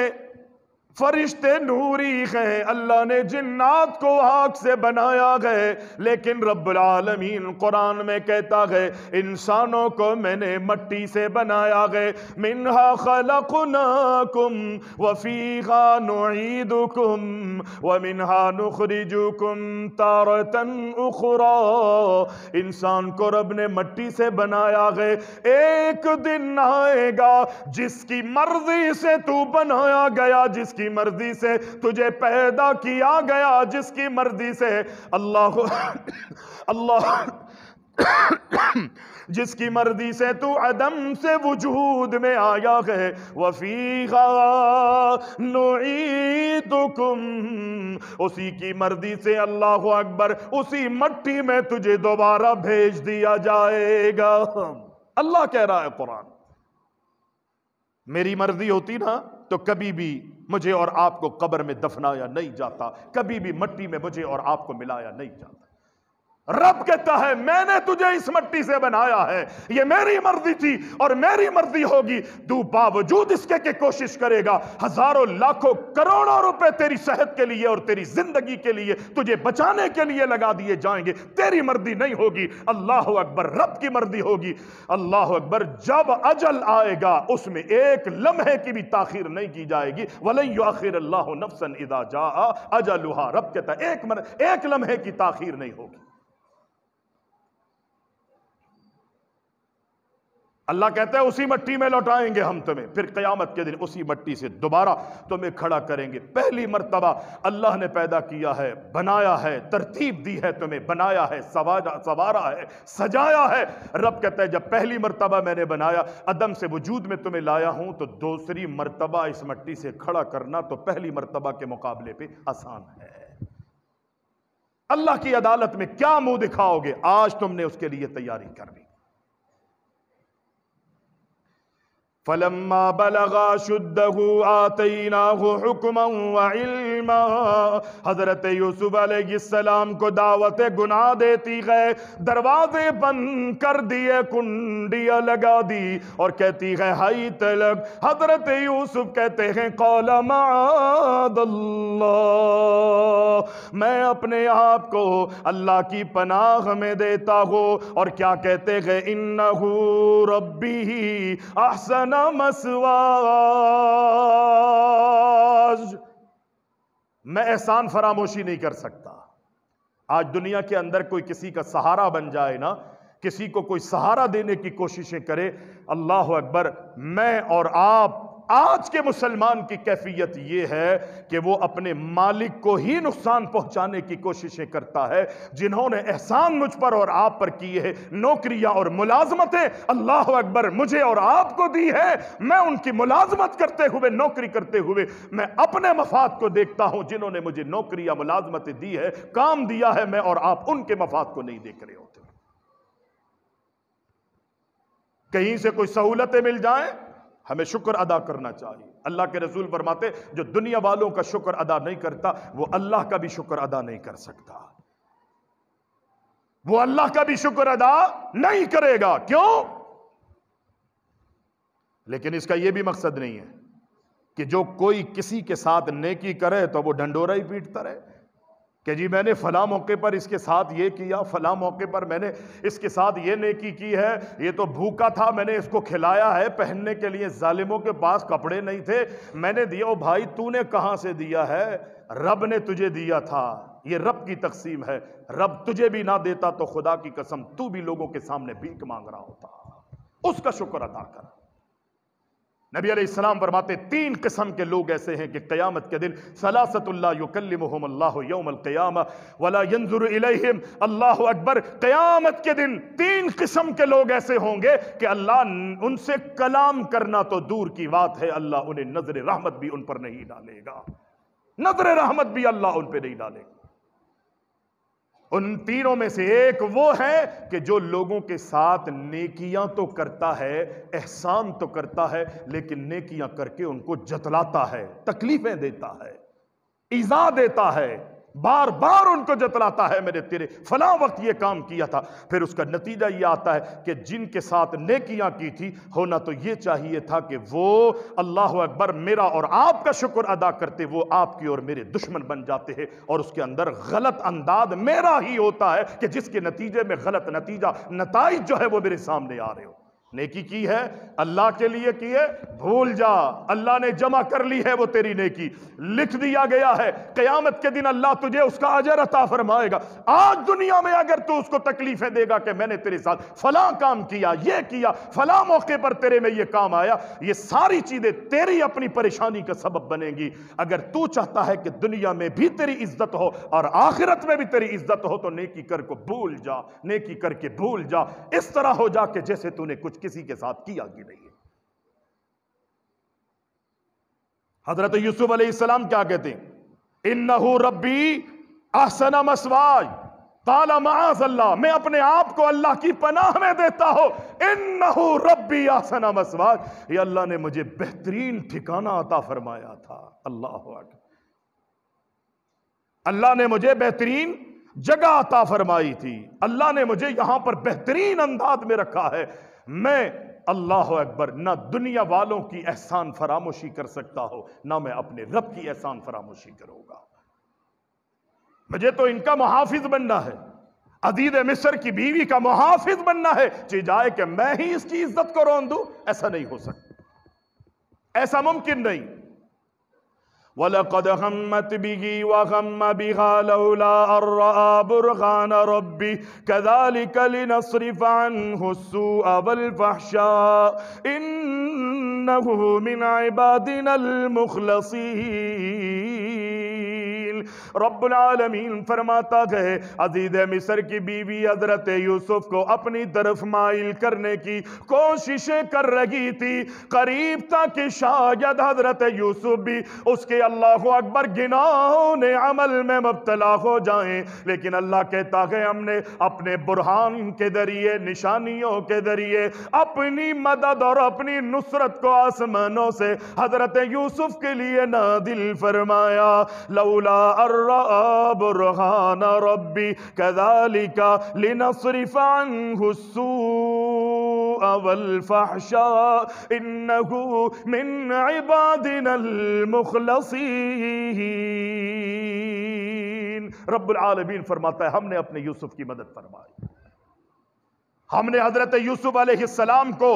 فرشتے نوری ہیں، اللہ نے جنات کو آگ سے بنایا گئے، لیکن رب العالمین قرآن میں کہتا ہے انسانوں کو میں نے مٹی سے بنایا گئے۔ منہا خلقناکم وفیہا نعیدکم ومنہا نخرجکم تارۃ اخری۔ انسان کو رب نے مٹی سے بنایا گئے، ایک دن آئے گا جس کی مرضی سے تو بنایا گیا، جس کی مرضی سے تجھے پیدا کیا گیا، جس کی مرضی سے اللہ جس کی مرضی سے تو عدم سے وجود میں آیا ہے۔ وفیہا نعیدکم، اسی کی مرضی سے اللہ اکبر اسی مٹی میں تجھے دوبارہ بھیج دیا جائے گا۔ اللہ کہہ رہا ہے قرآن، میری مرضی ہوتی نا تو کبھی بھی مجھے اور آپ کو قبر میں دفنایا نہیں جاتا، کبھی بھی مٹی میں مجھے اور آپ کو ملایا نہیں جاتا۔ رب کہتا ہے میں نے تجھے اس مٹی سے بنایا ہے، یہ میری مرضی تھی اور میری مرضی ہوگی، تو باوجود اس کے کہ کوشش کرے گا، ہزاروں لاکھوں کروڑوں روپے تیری صحت کے لیے اور تیری زندگی کے لیے تجھے بچانے کے لیے لگا دیے جائیں گے، تیری مرضی نہیں ہوگی، اللہ اکبر، رب کی مرضی ہوگی۔ اللہ اکبر، جب اجل آئے گا اس میں ایک لمحے کی بھی تاخیر نہیں کی جائے گی، وَلَن يُؤَخِّرَ اللَّهُ نَفْسًا إِذَا جَاءَ أَجَلُهَا، رب کہتا ہے ایک لمحے کی تاخیر نہیں ہوگی۔ اللہ کہتا ہے اسی مٹی میں لوٹائیں گے ہم تمہیں، پھر قیامت کے دن اسی مٹی سے دوبارہ تمہیں کھڑا کریں گے۔ پہلی مرتبہ اللہ نے پیدا کیا ہے، بنایا ہے، ترتیب دی ہے، تمہیں بنایا ہے، سوارا ہے، سجایا ہے۔ رب کہتا ہے جب پہلی مرتبہ میں نے بنایا، عدم سے وجود میں تمہیں لایا ہوں، تو دوسری مرتبہ اس مٹی سے کھڑا کرنا تو پہلی مرتبہ کے مقابلے پہ آسان ہے۔ اللہ کی عدالت میں کیا منہ دکھاؤ گے؟ آج تم نے اس کے لیے تیاری کرنی۔ فَلَمَّا بَلَغَا شُدَّهُ آتَيْنَاهُ حُكْمًا وَعِلْمًا، حضرت یوسف علیہ السلام کو دعوت گناہ دیتی گئے، دروازے بند کر دیے، کنڈیاں لگا دی اور کہتی ہے ہائی تلک۔ حضرت یوسف کہتے ہیں قَالَ مَعَاذَ اللَّهِ، میں اپنے آپ کو اللہ کی پناہ میں دیتا ہوں، اور کیا کہتے ہیں إِنَّهُ رَبِّي أَحْسَنَ مسواج، میں احسان فراموشی نہیں کر سکتا۔ آج دنیا کے اندر کوئی کسی کا سہارا بن جائے نا، کسی کو کوئی سہارا دینے کی کوششیں کرے، اللہ اکبر، میں اور آپ آج کے مسلمان کی کیفیت یہ ہے کہ وہ اپنے مالک کو ہی نقصان پہنچانے کی کوششیں کرتا ہے۔ جنہوں نے احسان مجھ پر اور آپ پر کیے ہیں، نوکریاں اور ملازمتیں اللہ اکبر مجھے اور آپ کو دی ہے، میں ان کی ملازمت کرتے ہوئے، نوکری کرتے ہوئے میں اپنے مفاد کو دیکھتا ہوں۔ جنہوں نے مجھے نوکریاں ملازمتیں دی ہے، کام دیا ہے، میں اور آپ ان کے مفاد کو نہیں دیکھ رہے ہوتے۔ کہیں سے کوئی سہولتیں مل جائیں، ہمیں شکر ادا کرنا چاہیے۔ اللہ کے رسول فرماتے جو دنیا والوں کا شکر ادا نہیں کرتا وہ اللہ کا بھی شکر ادا نہیں کر سکتا، وہ اللہ کا بھی شکر ادا نہیں کرے گا۔ کیوں؟ لیکن اس کا یہ بھی مقصد نہیں ہے کہ جو کوئی کسی کے ساتھ نیکی کرے تو وہ ڈنڈورا ہی پیٹتا رہے کہ جی میں نے فلاں موقع پر اس کے ساتھ یہ کیا، فلاں موقع پر میں نے اس کے ساتھ یہ نیکی کی ہے، یہ تو بھوکا تھا میں نے اس کو کھلایا ہے، پہننے کے لیے ظالموں کے پاس کپڑے نہیں تھے میں نے دیا۔ او بھائی تو نے کہاں سے دیا ہے؟ رب نے تجھے دیا تھا، یہ رب کی تقسیم ہے۔ رب تجھے بھی نہ دیتا تو خدا کی قسم تو بھی لوگوں کے سامنے بھیک مانگ رہا ہوتا، اس کا شکر ادا کر۔ نبی علیہ السلام فرماتے تین قسم کے لوگ ایسے ہیں کہ قیامت کے دن ثلاثۃ لا یکلمہم اللہ یوم القیامہ ولا ینظر الیہم، اللہ اکبر، قیامت کے دن تین قسم کے لوگ ایسے ہوں گے کہ اللہ ان سے کلام کرنا تو دور کی بات ہے، اللہ انہیں نظر رحمت بھی ان پر نہیں ڈالے گا، نظر رحمت بھی اللہ ان پہ نہیں ڈالے گا۔ ان تینوں میں سے ایک وہ ہے کہ جو لوگوں کے ساتھ نیکیاں تو کرتا ہے، احسان تو کرتا ہے، لیکن نیکیاں کر کے ان کو جتلاتا ہے، تکلیفیں دیتا ہے، ایذا دیتا ہے، بار بار ان کو جتلاتا ہے میں نے تیرے فلاں وقت یہ کام کیا تھا۔ پھر اس کا نتیجہ یہ آتا ہے کہ جن کے ساتھ نیکیاں کی تھی ہونا تو یہ چاہیے تھا کہ وہ اللہ اکبر میرا اور آپ کا شکر ادا کرتے، وہ آپ کی اور میرے دشمن بن جاتے ہیں، اور اس کے اندر غلط انداز میرا ہی ہوتا ہے کہ جس کے نتیجے میں غلط نتائج جو ہے وہ میرے سامنے آ رہے ہو۔ نیکی کی ہے، اللہ کے لیے کی ہے، بھول جا، اللہ نے جمع کر لی ہے وہ تیری نیکی، لکھ دیا گیا ہے، قیامت کے دن اللہ تجھے اس کا اجر عطا فرمائے گا۔ آج دنیا میں اگر تو اس کو تکلیفیں دے گا کہ میں نے تیرے ساتھ فلاں کام کیا، یہ کیا، فلاں موقع پر تیرے میں یہ کام آیا، یہ ساری چیزیں تیری اپنی پریشانی کا سبب بنیں گی۔ اگر تو چاہتا ہے کہ دنیا میں بھی تیری عزت ہو اور آخرت میں بھی تیری عزت ہو تو نیکی کر کے بھول جا، نیکی کر کے بھول جا، اس طرح ہو جا کہ جیسے تو نے کچھ کسی کے ساتھ کیا ہی نہیں ہے۔ حضرت یوسف علیہ السلام کیا کہتے ہیں؟ انہو ربی احسن مسواج قال معاذ اللہ، میں اپنے آپ کو اللہ کی پناہ میں دیتا ہوں، انہو ربی احسن مسواج، یہ اللہ نے مجھے بہترین ٹھکانہ عطا فرمایا تھا۔ اللہ اکبر، اللہ نے مجھے بہترین جگہ عطا فرمائی تھی، اللہ نے مجھے یہاں پر بہترین انداز میں رکھا ہے، میں اللہ اکبر نہ دنیا والوں کی احسان فراموشی کر سکتا ہوں، نہ میں اپنے رب کی احسان فراموشی کروں گا۔ مجھے تو ان کا محافظ بننا ہے، عزیز مصر کی بیوی کا محافظ بننا ہے، جائے کہ میں ہی اس کی عزت کو رون دوں، ایسا نہیں ہو سکتا، ایسا ممکن نہیں۔ وَلَقَدْ هَمَّتْ بِهِ وَغَمَّ بِهَا لَوْلَا أَن رَّأَىٰ بُرْهَانَ رَبِّهِ كَذَٰلِكَ لِنَصْرِفَ عَنْهُ السُّوءَ وَالْفَحْشَاءَ إِنَّهُ مِنْ عِبَادِنَا الْمُخْلَصِينَ۔ رب العالمین فرماتا ہے عزیز مصر کی بیوی حضرت یوسف کو اپنی طرف مائل کرنے کی کوششیں کر رہی تھی، قریب تھا کہ شاید حضرت یوسف بھی اس کے اللہ اکبر گناہوں عمل میں مبتلا ہو جائیں، لیکن اللہ کہتا ہے ہم نے اپنے برہان کے ذریعے، نشانیوں کے ذریعے اپنی مدد اور اپنی نصرت کو آسمانوں سے حضرت یوسف کے لیے نازل فرمایا۔ لولا الرَّأَىٰ بُرْهَانَ رَبِّ كَذَٰلِكَ لِنَصْرِفَ عَنْهُ السُّوءَ وَالْفَحْشَاءَ إِنَّهُ مِنْ عِبَادِنَا الْمُخْلَصِينَ۔ رب العالمین فرماتا ہے ہم نے اپنے یوسف کی مدد فرمائی، ہم نے حضرت یوسف علیہ السلام کو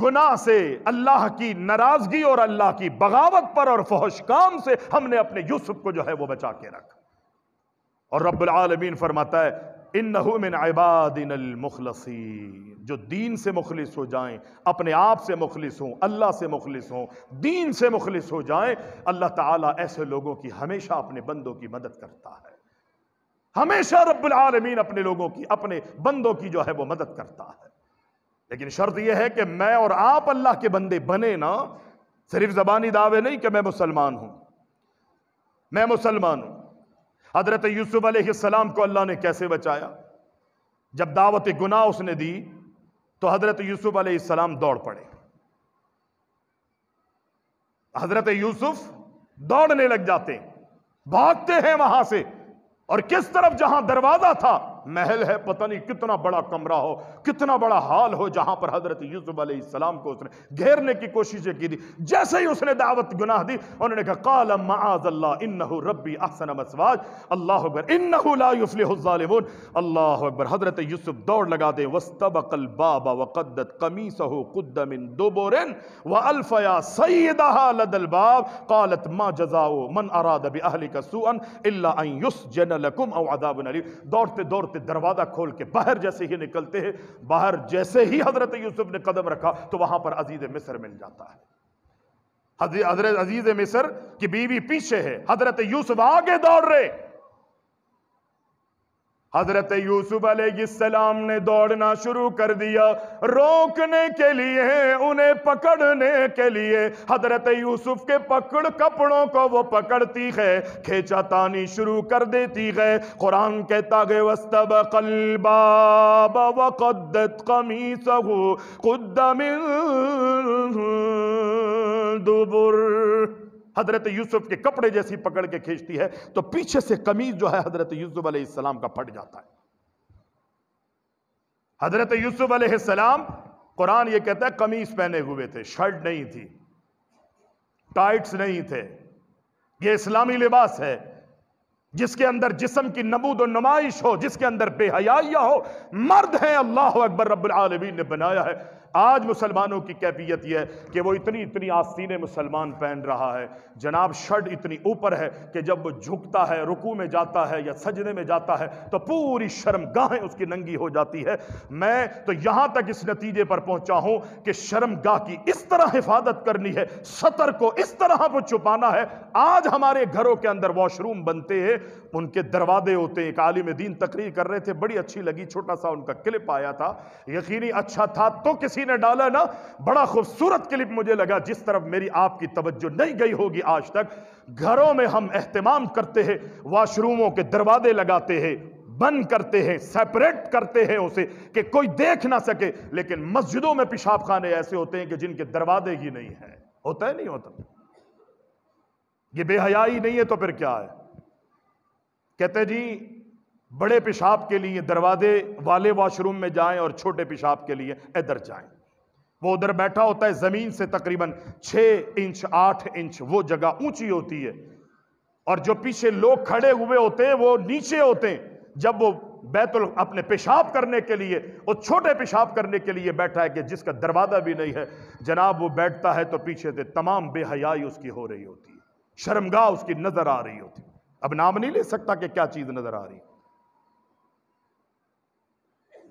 گناہ سے، اللہ کی ناراضگی اور اللہ کی بغاوت پر اور فحش کام سے ہم نے اپنے یوسف کو جو ہے وہ بچا کے رکھا۔ اور رب العالمین فرماتا ہے انہو من عبادنا المخلصین، جو دین سے مخلص ہو جائیں، اپنے آپ سے مخلص ہوں، اللہ سے مخلص ہوں، دین سے مخلص ہو جائیں، اللہ تعالیٰ ایسے لوگوں کی ہمیشہ اپنے بندوں کی مدد کرتا ہے، ہمیشہ رب العالمین اپنے لوگوں کی، اپنے بندوں کی جو ہے وہ مدد کرتا ہے۔ لیکن شرط یہ ہے کہ میں اور آپ اللہ کے بندے بنے نا، صرف زبانی دعوے نہیں کہ میں مسلمان ہوں، میں مسلمان ہوں۔ حضرت یوسف علیہ السلام کو اللہ نے کیسے بچایا؟ جب دعوت گناہ اس نے دی تو حضرت یوسف علیہ السلام دوڑ پڑے، حضرت یوسف دوڑنے لگ جاتے ہیں، بھاگتے ہیں وہاں سے، اور کس طرف؟ جہاں دروازہ تھا، محل ہے، پتہ نہیں کتنا بڑا کمرہ ہو، کتنا بڑا ہال ہو، جہاں پر حضرت یوسف علیہ السلام کو اس نے گھیرنے کی کوششیں کی تھی۔ جیسے ہی اس نے دعوت گناہ دی، انہوں نے کہا قال معاذ اللہ انہ ربی احسن مثواج، اللہ اکبر انہ لا یفلح الظالمون، اللہ اکبر۔ حضرت یوسف دوڑ لگا دے، واستبق الباب وقدت قمیصہ قد من دبر والف یا سیدہا لدى الباب قالت ما جزاء من اراد باہلک سوءا الا ان یسجن لکم او عذاب علیم۔ دوڑتے دوڑتے دروازہ کھول کے باہر جیسے ہی نکلتے ہیں، باہر جیسے ہی حضرت یوسف نے قدم رکھا تو وہاں پر عزیز مصر مل جاتا ہے۔ حضرت عزیز مصر کی بیوی پیچھے ہے، حضرت یوسف آگے دوڑ رہے۔ حضرت یوسف علیہ السلام نے دوڑنا شروع کر دیا، روکنے کے لیے، انہیں پکڑنے کے لیے۔ حضرت یوسف کے کپڑوں کو وہ پکڑتی ہے، کھینچا تانی شروع کر دیتی ہے۔ قرآن کہتا ہے واستبق الباب وقدت قمیصہ قد من دبر۔ حضرت یوسف کے کپڑے جیسی پکڑ کے کھینچتی ہے تو پیچھے سے قمیص جو ہے حضرت یوسف علیہ السلام کا پھٹ جاتا ہے۔ حضرت یوسف علیہ السلام، قرآن یہ کہتا ہے قمیص پہنے ہوئے تھے، شرٹ نہیں تھی، ٹائٹس نہیں تھے۔ یہ اسلامی لباس ہے جس کے اندر جسم کی نمود و نمائش ہو، جس کے اندر بے حیائیاں ہو۔ مرد ہیں، اللہ اکبر، رب العالمین نے بنایا ہے۔ آج مسلمانوں کی کیفیت یہ ہے کہ وہ اتنی آستینیں مسلمان پہن رہا ہے، جناب شرٹ اتنی اوپر ہے کہ جب وہ جھکتا ہے، رکوع میں جاتا ہے یا سجدے میں جاتا ہے تو پوری شرمگاہیں اس کی ننگی ہو جاتی ہے۔ میں تو یہاں تک اس نتیجے پر پہنچا ہوں کہ شرمگاہ کی اس طرح حفاظت کرنی ہے، سطر کو اس طرح وہ چھپانا ہے۔ آج ہمارے گھروں کے اندر واش روم بنتے ہیں، ان کے دروازے ہوتے ہیں۔ ایک عالم دین تقریر کر رہے تھے، بڑی اچھی لگی، چھوٹا سا ان کا کلپ آیا تھا، یقینی اچھا تھا تو کسی نے ڈالا نا، بڑا خوبصورت کلپ مجھے لگا، جس طرف میری آپ کی توجہ نہیں گئی ہوگی آج تک۔ گھروں میں ہم اہتمام کرتے ہیں، واش روموں کے دروازے لگاتے ہیں، بند کرتے ہیں، سیپریٹ کرتے ہیں اسے کہ کوئی دیکھ نہ سکے، لیکن مسجدوں میں پیشاب خانے ایسے ہوتے ہیں کہ جن کے دروازے ہی نہیں ہیں۔ ہوتا ہے نہیں ہوتا؟ یہ بے حیائی نہیں ہے تو پھر کیا ہے؟ کہتے جی بڑے پیشاب کے لیے دروازے والے واش روم میں جائیں اور چھوٹے پیشاب کے لیے ادھر جائیں. وہ ادھر بیٹھا ہوتا ہے، زمین سے تقریباً 6 انچ 8 انچ وہ جگہ اونچی ہوتی ہے، اور جو پیچھے لوگ کھڑے ہوئے ہوتے ہیں وہ نیچے ہوتے ہیں. جب وہ اپنے پیشاب کرنے کے لیے، وہ چھوٹے پیشاب کرنے کے لیے بیٹھا ہے کہ جس کا دروازہ بھی نہیں ہے، جناب وہ بیٹھتا ہے تو پیچھے سے تمام بے حیائی اس کی ہو رہی ہوتی ہے، شرمگاہ اس کی نظر آ رہی ہوتی. اب نام نہیں لے سکتا کہ کیا چیز نظر آ رہی.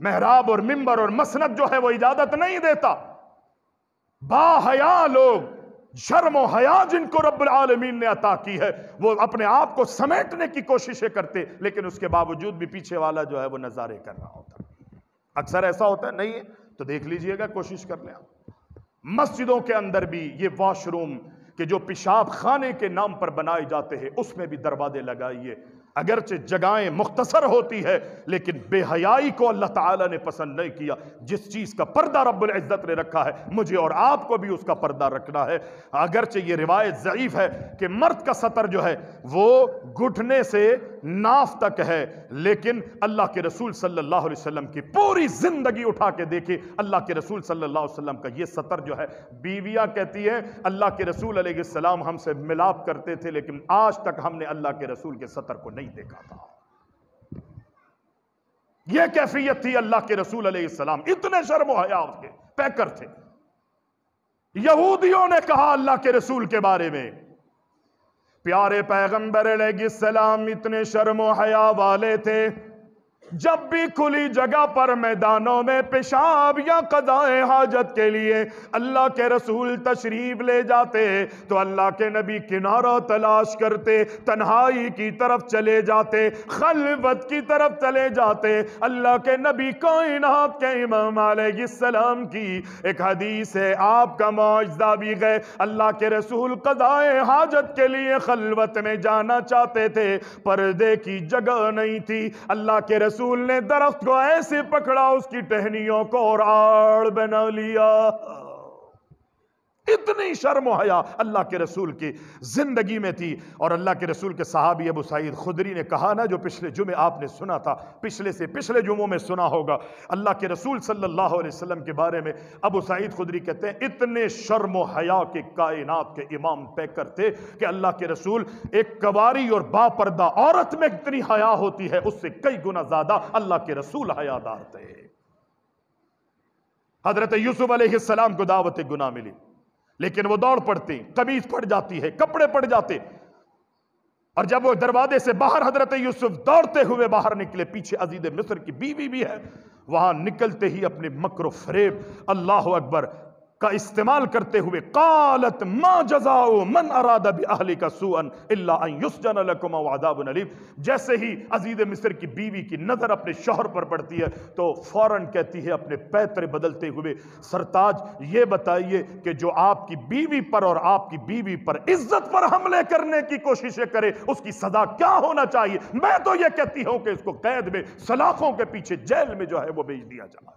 محراب اور منبر اور مسند جو ہے وہ اجازت نہیں دیتا. با حیا لوگ، شرم و حیا جن کو رب العالمین نے عطا کی ہے، وہ اپنے آپ کو سمیٹنے کی کوششیں کرتے، لیکن اس کے باوجود بھی پیچھے والا جو ہے وہ نظارے کر رہا ہوتا. اکثر ایسا ہوتا ہے، نہیں ہے تو دیکھ لیجئے گا، کوشش کر لیں. مسجدوں کے اندر بھی یہ واش روم کہ جو پیشاب خانے کے نام پر بنائے جاتے ہیں، اس میں بھی دروازے لگائیے. اگرچہ جگہیں مختصر ہوتی ہے، لیکن بے حیائی کو اللہ تعالیٰ نے پسند نہیں کیا. جس چیز کا پردہ رب العزت نے رکھا ہے، مجھے اور آپ کو بھی اس کا پردہ رکھنا ہے. اگرچہ یہ روایت ضعیف ہے کہ مرد کا سطر جو ہے وہ گھٹنے سے ناف تک ہے، لیکن اللہ کے رسول صلی اللہ علیہ وسلم کی پوری زندگی اٹھا کے دیکھیں، اللہ کے رسول صلی اللہ علیہ وسلم کا یہ سطر جو ہے، بیویاں کہتی ہیں اللہ کے رسول علیہ السلام ہم سے ملاپ کرتے تھے، لیکن آج تک ہم نے اللہ کے رسول کے سطر کو نہیں دیکھا تھا. یہ کیفیت تھی اللہ کے رسول علیہ السلام، اتنے شرم و حیا اس کے پیکر تھے. یہودیوں نے کہا اللہ کے رسول کے بارے میں، پیارے پیغمبر علیہ السلام اتنے شرم و حیا والے تھے، جب بھی کھلی جگہ پر میدانوں میں پیشاب یا قضائے حاجت کے لیے اللہ کے رسول تشریف لے جاتے تو اللہ کے نبی کنارہ تلاش کرتے، تنہائی کی طرف چلے جاتے، خلوت کی طرف چلے جاتے. اللہ کے نبی کائنات کے امام علیہ السلام کی ایک حدیث ہے، آپ کا معجزہ بھی گئے، اللہ کے رسول قضائے حاجت کے لیے خلوت میں جانا چاہتے تھے، پردے کی جگہ نہیں تھی. اللہ کے رسول نے درخت کو ایسے پکڑا، اس کی ٹہنیوں کو اور آڑ بنا لیا. اتنی شرم و حیا اللہ کے رسول کی زندگی میں تھی. اور اللہ کے رسول کے صحابی ابو سعید خدری نے کہا نا، جو پچھلے جمعے آپ نے سنا تھا، پچھلے سے پچھلے جمعوں میں سنا ہوگا، اللہ کے رسول صلی اللہ علیہ وسلم کے بارے میں ابو سعید خدری کہتے ہیں اتنے شرم و حیا کے کائنات کے امام پیکر تھے کہ اللہ کے رسول، ایک کواری اور با پردہ عورت میں اتنی حیا ہوتی ہے، اس سے کئی گنا زیادہ اللہ کے رسول حیادار تھے. حضرت یوسف علیہ السلام کو دعوت گناہ ملی، لیکن وہ دوڑ پڑتے، قمیص پڑ جاتی ہے، کپڑے پڑ جاتے، اور جب وہ دروازے سے باہر حضرت یوسف دوڑتے ہوئے باہر نکلے، پیچھے عزیز مصر کی بیوی بھی ہے، وہاں نکلتے ہی اپنے مکر و فریب اللہ اکبر کا استعمال کرتے ہوئے قالت ما جزاء من اراد باہلک سوءا الا ان یسجن لکم او عذاب علیم. جیسے ہی عزیز مصر کی بیوی کی نظر اپنے شوہر پر پڑتی ہے تو فوراً کہتی ہے اپنے پیترے بدلتے ہوئے، سرتاج یہ بتائیے کہ جو آپ کی بیوی پر اور آپ کی بیوی پر عزت پر حملے کرنے کی کوششیں کرے، اس کی سزا کیا ہونا چاہیے؟ میں تو یہ کہتی ہوں کہ اس کو قید میں، سلاخوں کے پیچھے جیل میں جو ہے وہ بھیج دیا جائے.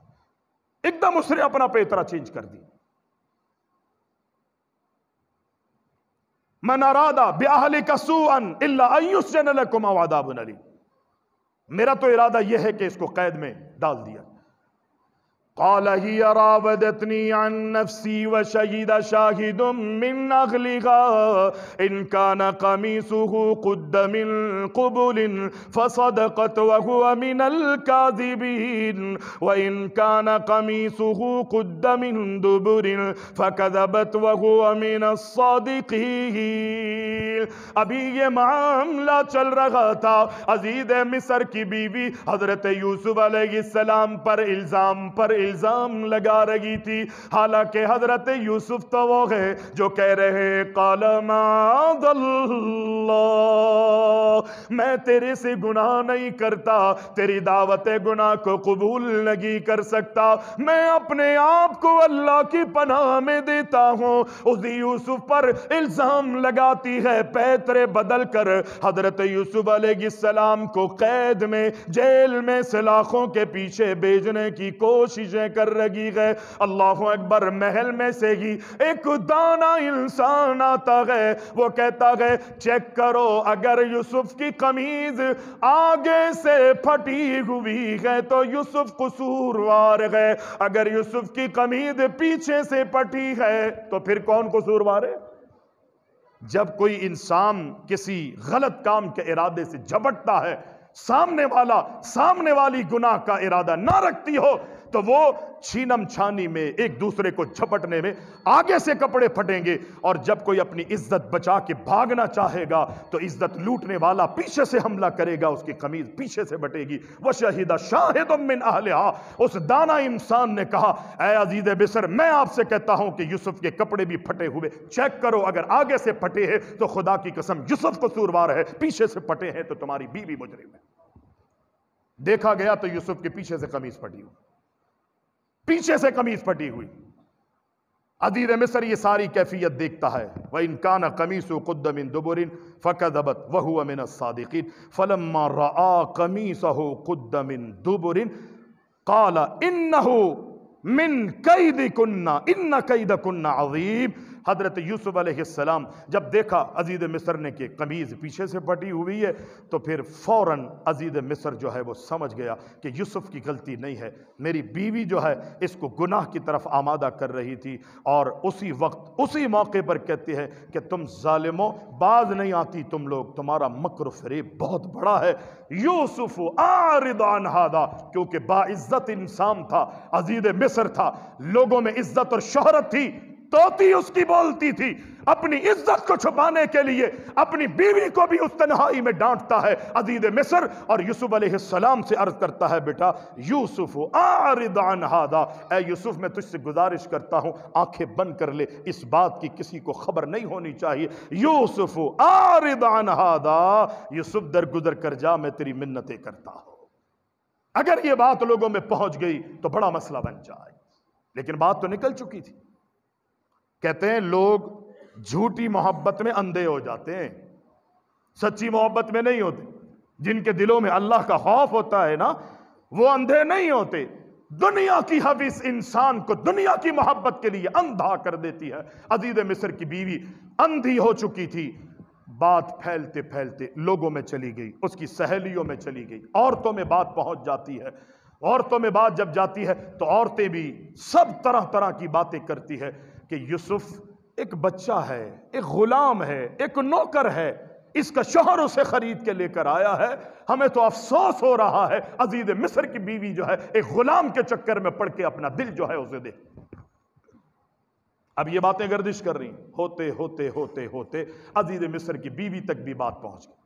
ایک دم اس نے اپنا پیترا چینج کر دی. من اراد باہلک سوءا الا ان یسجن لکم او عذاب علیم. میرا تو ارادہ یہ ہے کہ اس کو قید میں ڈال دیا. قال هي راودتني عن نفسي وشهد شاهد من أهلها إن كان قميصه قد من قبل فصدقت وهو من الكاذبين وإن كان قميصه قد من دبر فكذبت وهو من الصادقين. ابھی یہ معاملہ چل رہا تھا، عزیز مصر کی بیوی حضرت یوسف علیہ السلام پر الزام لگا رہی تھی، حالانکہ حضرت یوسف تو وہ ہے جو کہہ رہے قال معاذ اللہ، میں تیرے سے گناہ نہیں کرتا، تیری دعوت گناہ کو قبول نہیں کر سکتا، میں اپنے آپ کو اللہ کی پناہ میں دیتا ہوں. اس یوسف پر الزام لگاتی ہے، پیترے بدل کر حضرت یوسف علیہ السلام کو قید میں، جیل میں سلاخوں کے پیچھے بھیجنے کی کوششیں کر رہی ہے۔ اللہ اکبر۔ محل میں سے ہی ایک دانا انسان آتا ہے، وہ کہتا ہے چیک کرو اگر یوسف کی قمیض آگے سے پھٹی ہوئی ہے تو یوسف قصوروار ہے، اگر یوسف کی قمیض پیچھے سے پھٹی ہے تو پھر کون قصوروار ہے؟ جب کوئی انسان کسی غلط کام کے ارادے سے جھپٹتا ہے، سامنے والی گناہ کا ارادہ نہ رکھتی ہو، تو وہ چھینم چھانی میں ایک دوسرے کو جھپٹنے میں آگے سے کپڑے پھٹیں گے، اور جب کوئی اپنی عزت بچا کے بھاگنا چاہے گا تو عزت لوٹنے والا پیچھے سے حملہ کرے گا، اس کی قمیض پیچھے سے بٹے گی۔ وَشَهِدَ شَاهِدٌ مِّنْ أَهْلِهَا۔ اس دانا انسان نے کہا اے عزیز مصر، میں آپ سے کہتا ہوں کہ یوسف کے کپڑے بھی پھٹے ہوئے، چیک کرو اگر آگے سے پھٹے ہیں تو خدا کی قسم یوسف قصوروار ہے، پیچھے سے پھٹے ہیں تو تمہاری بیوی مجرم ہے۔ دیکھا گیا تو یوسف کے پیچھے سے قمیض پھٹی ہوئی، پیچھے سے قمیض پھٹی ہوئی۔ عزیز مصر یہ ساری کیفیت دیکھتا ہے۔ وَإِن كَانَ قَمِيصُهُ قُدَّ مِن دُبُرٍ فَكَذَبَتْ وَهُوَ مِنَ الصَّادِقِينَ فَلَمَّا رَأَىٰ قَمِيصَهُ قُدَّ مِن دُبُرٍ قَالَ إِنَّهُ مِن كَيْدِكُنَّ إِنَّ كَيْدَكُنَّ عَظِيمٌ۔ حضرت یوسف علیہ السلام جب دیکھا عزیز مصر نے کہ قمیض پیچھے سے پھٹی ہوئی ہے تو پھر فوراً عزیز مصر جو ہے وہ سمجھ گیا کہ یوسف کی غلطی نہیں ہے، میری بیوی جو ہے اس کو گناہ کی طرف آمادہ کر رہی تھی، اور اسی وقت اسی موقع پر کہتی ہے کہ تم ظالموں، باز نہیں آتی تم لوگ، تمہارا مکر و فریب بہت بڑا ہے۔ یوسف اعرض عن ھذا، کیونکہ باعزت انسان تھا، عزیز مصر تھا، لوگوں میں عزت اور شہرت تھی، توتی اس کی بولتی تھی، اپنی عزت کو چھپانے کے لیے اپنی بیوی کو بھی اس تنہائی میں ڈانٹتا ہے عزیز مصر، اور یوسف علیہ السلام سے عرض کرتا ہے بیٹا یوسف اعرض عن ھذا، اے یوسف میں تجھ سے گزارش کرتا ہوں آنکھیں بند کر لے، اس بات کی کسی کو خبر نہیں ہونی چاہیے۔ یوسف اعرض عن ھذا، یوسف درگزر کر جا، میں تیری منتیں کرتا ہوں۔ اگر یہ بات لوگوں میں پہنچ گئی تو بڑا مسئلہ بن جائے، لیکن بات تو نکل چکی تھی۔ کہتے ہیں لوگ جھوٹی محبت میں اندھے ہو جاتے ہیں، سچی محبت میں نہیں ہوتے۔ جن کے دلوں میں اللہ کا خوف ہوتا ہے نا، وہ اندھے نہیں ہوتے۔ دنیا کی حوث انسان کو دنیا کی محبت کے لیے اندھا کر دیتی ہے۔ عزیز مصر کی بیوی اندھی ہو چکی تھی، بات پھیلتے پھیلتے لوگوں میں چلی گئی، اس کی سہیلیوں میں چلی گئی، عورتوں میں بات پہنچ جاتی ہے۔ عورتوں میں بات جب جاتی ہے تو عورتیں بھی سب طرح طرح کی باتیں کرتی ہے کہ یوسف ایک بچہ ہے، ایک غلام ہے، ایک نوکر ہے، اس کا شوہر اسے خرید کے لے کر آیا ہے، ہمیں تو افسوس ہو رہا ہے عزیز مصر کی بیوی جو ہے ایک غلام کے چکر میں پڑ کے اپنا دل جو ہے اسے دے۔ اب یہ باتیں گردش کر رہی، ہوتے ہوتے ہوتے ہوتے عزیز مصر کی بیوی تک بھی بات پہنچ گئی۔